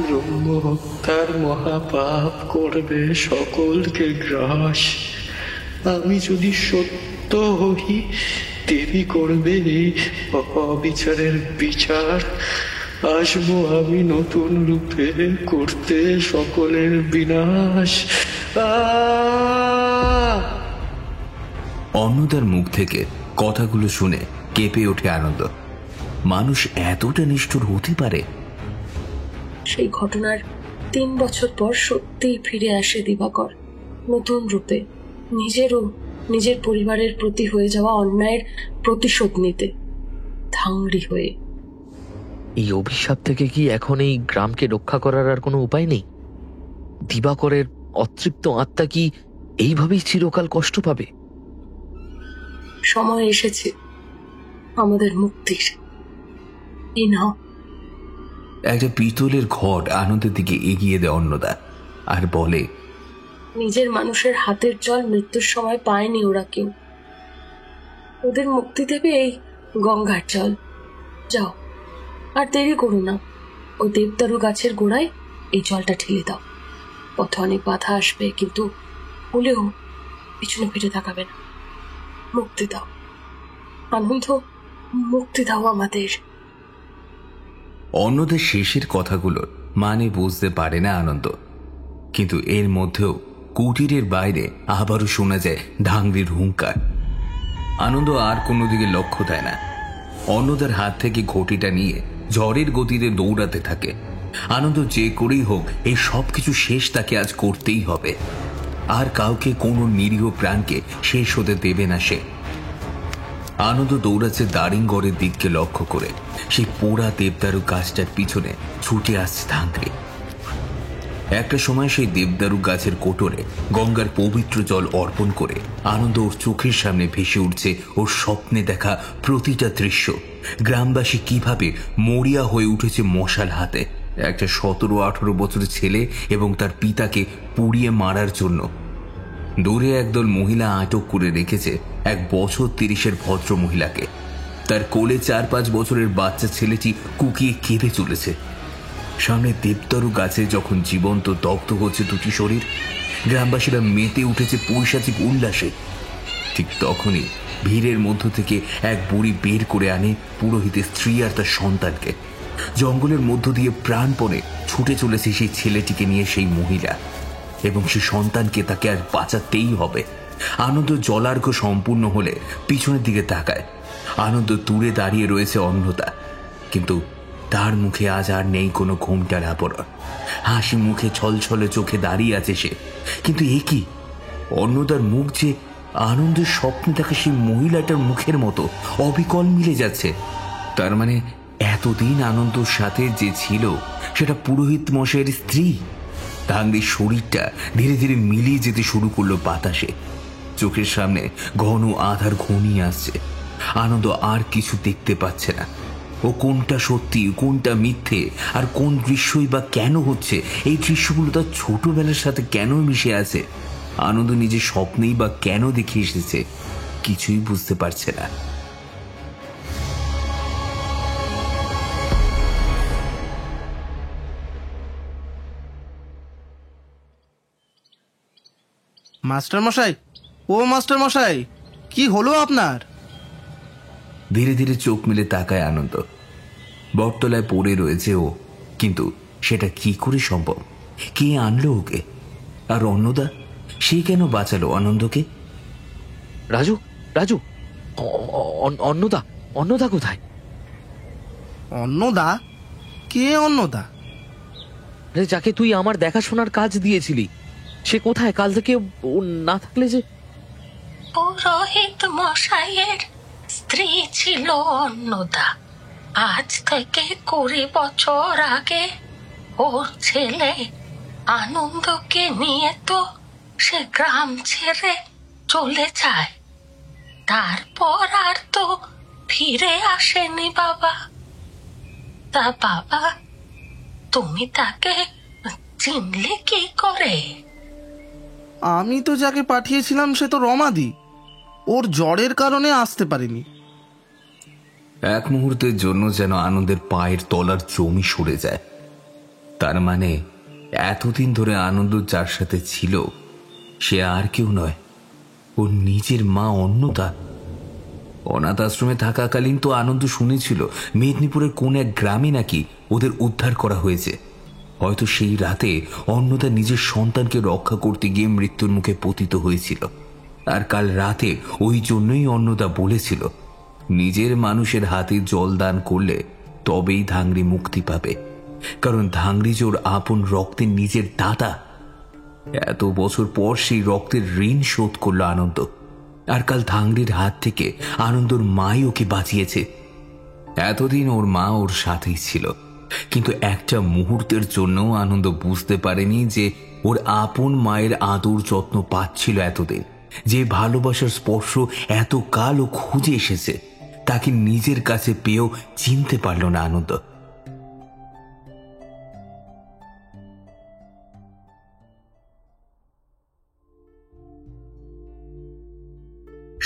[SPEAKER 12] ব্রহ্ম হত্যার মহাপাপ করবে সকলকে গ্রাস। আমি যদি সত্য হই, দেবী করবে এই অবিচারের বিচার। আসবো আমি নতুন রূপে করতে সকলের বিনাশ।
[SPEAKER 1] অন্নদার মুখ থেকে কথাগুলো শুনে কেঁপে ওঠে আনন্দ। মানুষ এতটা নিষ্ঠুর হতে পারে?
[SPEAKER 8] সেই ঘটনার 3 বছর পর সত্যিই ফিরে আসে দিবাকর নতুন রূপে, নিজেরও নিজের পরিবারের প্রতি হয়ে যাওয়া অন্যায়ের প্রতিশোধ নিতে, ধাংড়ি হয়ে।
[SPEAKER 4] এই অভিশাপ থেকে কি এখন এই গ্রামকে রক্ষা করার আর কোনো উপায় নেই? দিবাকরের অতৃপ্ত আত্মা কি এইভাবেই চিরকাল কষ্ট পাবে?
[SPEAKER 8] সময় এসেছে আমাদের মুক্তির। এই নাও।
[SPEAKER 1] একটা পিতলের ঘট আনন্দের দিকে এগিয়ে দেয় অন্নদা আর বলে,
[SPEAKER 8] নিজের মানুষের হাতের জল মৃত্যুর সময় পায়নি ওরা কেউ। ওদের মুক্তি দেবে এই গঙ্গার জল। যাও, আর দেরি করো না। ওই দেবদারু গাছের গোড়ায় এই জলটা ঢেলে দাও। পথে অনেক বাধা আসবে, কিন্তু হলেও পিছনে ফিরে তাকাবে না। মুক্তি দাও আনন্দ, মুক্তি দাও আমাদের।
[SPEAKER 1] অন্যদের শেষের কথাগুলোর মানে বুঝতে পারে না আনন্দ, কিন্তু এর মধ্যেও কুটিরের বাইরে আবারও শোনা যায় ঢাংরির হুঙ্কার। আনন্দ আর কোনো দিকে লক্ষ্য দেয় না। অন্নদার হাত থেকে ঘটিটা নিয়ে ঝড়ের গতিতে দৌড়াতে থাকে। আনন্দ যে করেই হোক এই সব কিছু শেষ তাকে আজ করতেই হবে। আর কাউকে কোনো নিরীহ প্রাণকে শেষ হতে দেবে না সে। আনন্দ দৌড়াচ্ছে দারিংগড়ের দিককে লক্ষ্য করে। সেই পোড়া দেবদারু গাছটার পিছনে ছুটে আসছে ধাংরি। একটা সময় সেই দেবদারু গাছের কোটরে গঙ্গার পবিত্র জল অর্পণ করে আনন্দ ওর চোখের সামনে ভেসে উঠছে ওর স্বপ্নে দেখা প্রতিটা দৃশ্য। গ্রামবাসী কিভাবে মরিয়া হয়ে উঠেছে মশাল হাতে একটা 17-18 বছরের ছেলে এবং তার পিতাকে পুড়িয়ে মারার জন্য। দূরে একদল মহিলা আটক করে রেখেছে 1 বছর 30-এর ভদ্র মহিলাকে। তার কোলে 4-5 বছরের বাচ্চা ছেলেটি কুকিয়ে কেঁদে চলেছে। সামনে দেবদারু গাছে যখন জীবন্ত দগ্ধ হচ্ছে দুটি শরীর, গ্রামবাসীরা মেতে উঠেছে পৈশাচিক উল্লাসে। ঠিক তখনই ভিড়ের মধ্য থেকে এক বুড়ি বের করে আনে পুরোহিতের স্ত্রী আর তার সন্তানকে। জঙ্গলের মধ্য দিয়ে প্রাণপণে ছুটে চলেছে সেই ছেলেটিকে নিয়ে সেই মহিলা এবং সেই সন্তানকে। তাকে আর বাঁচাতেই হবে। আনন্দ জলার্ঘ সম্পূর্ণ হলে পিছনের দিকে তাকায়। আনন্দ দূরে দাঁড়িয়ে রয়েছে অন্নদা, কিন্তু তার মুখে আজ আর নেই কোনো ঘোমটার আবরণ। হাসি মুখে ছলছলে চোখে দাঁড়িয়ে আছে সে। কিন্তু এ কি, অন্নদার মুখ যে আনন্দের স্বপ্নে দেখা সেই মহিলাটার মুখের মতো অবিকল মিলে যাচ্ছে। তার মানে এতদিন আনন্দর সাথে যে ছিল সেটা পুরোহিত মশাইয়ের স্ত্রী। ধাংরির শরীরটা ধীরে ধীরে মিলিয়ে যেতে শুরু করলো বাতাসে। চোখের সামনে ঘন আধার ঘনিয়ে আসছে। আনন্দ আর কিছু দেখতে পাচ্ছে না। ও কোনটা সত্যি কোনটা মিথ্যে আর কোন দৃশ্যই বা কেন হচ্ছে, এই দৃশ্যগুলো তার ছোটবেলার সাথে কেন মিশে আছে, আনন্দ নিজের স্বপ্নেই বা কেন দেখে এসেছে, কিছুই বুঝতে পারছে না।
[SPEAKER 5] মাস্টার মশাই, ও মাস্টার মশাই, কি হলো আপনার?
[SPEAKER 1] ধীরে ধীরে চোখ মেলে তাকায় আনন্দ। বটতলায় পড়ে রয়েছে ও, কিন্তু সেটা কি করে সম্ভব? কে আনলো ওকে? আর অন্নদা, সে কেন বাঁচালো আনন্দকে?
[SPEAKER 4] রাজু, রাজু, অন্নদা, অন্নদা কোথায়?
[SPEAKER 5] অন্নদা? কে অন্নদা?
[SPEAKER 4] যাকে তুই আমার দেখাশোনার কাজ দিয়েছিলি, সে কোথায়? কাল থেকে ও না থাকলে যে
[SPEAKER 8] পুরোহিত মশাইয়ের স্ত্রী ছিল অন্নদা। আজ থেকে 20 বছর আগে ওর ছেলে আনন্দকে নিয়ে তো সে গ্রাম ছেড়ে চলে যায়। তারপর আর তো ফিরে আসেনি বাবা। তা বাবা, তুমি তাকে চিনলে কি করে?
[SPEAKER 5] আমি তো যাকে পাঠিয়েছিলাম সে তো রমাদি। ওর জ্বরের কারণে আসতে পারিনি।
[SPEAKER 1] এক মুহূর্তের জন্য যেন আনন্দের পায়ের তলার জমি সরে যায়। তার মানে এতদিন ধরে আনন্দ যার সাথে ছিল সে আর কেউ নয়, ওর নিজের মা অন্নদা। অনাথ আশ্রমে থাকাকালীন তো আনন্দ শুনেছিল মেদিনীপুরের কোন এক গ্রামে নাকি ওদের উদ্ধার করা হয়েছে। হয়তো সেই রাতে অন্নদা নিজের সন্তানকে রক্ষা করতে গিয়ে মৃত্যুর মুখে পতিত হয়েছিল। আর কাল রাতে ওই জন্যই অন্নদা বলেছিল নিজের মানুষের হাতে জল দান করলে তবেই ধাংড়ি মুক্তি পাবে, কারণ ধাংড়ি যে ওর আপন রক্তের নিজের দাদা। এত বছর পর সেই রক্তের ঋণ শোধ করলো আনন্দ। আর কাল ধাংড়ির হাত থেকে আনন্দর মাই ওকে বাঁচিয়েছে। এতদিন ওর মা ওর সাথেই ছিল, কিন্তু একটা মুহূর্তের জন্য আনন্দ বুঝতে পারেনি যে ওর আপন মায়ের আদর যত্ন পাচ্ছিল এতদিন, যে ভালোবাসার স্পর্শ এত কাল ও খুঁজে এসেছে তাকে নিজের কাছে পেয়েও চিনতে পারল না আনন্দ।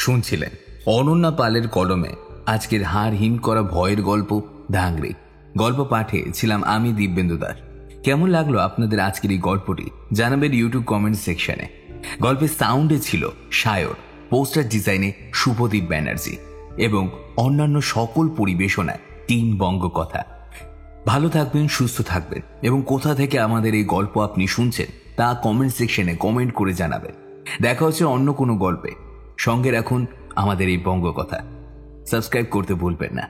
[SPEAKER 1] শুনছিলেন অনন্যা পালের কলমে আজকের হাড় হিম করা ভয়ের গল্প ধাংড়ি। গল্প পাঠে ছিলাম আমি দিব্যেন্দু দাস। কেমন লাগলো আপনাদের আজকের এই গল্পটি জানাবেন ইউটিউব কমেন্ট সেকশনে। গল্পের সাউন্ডে ছিল সায়র, পোস্টার ডিজাইনে শুভদীপ ব্যানার্জি এবং অন্যান্য সকল পরিবেশনায় টিম বঙ্গকথা। ভালো থাকবেন, সুস্থ থাকবেন এবং কোথা থেকে আমাদের এই গল্প আপনি শুনছেন তা কমেন্ট সেকশনে কমেন্ট করে জানাবেন। দেখা হচ্ছে অন্য কোনো গল্পে। সঙ্গে রাখুন আমাদের এই বঙ্গকথা। সাবস্ক্রাইব করতে ভুলবেন না।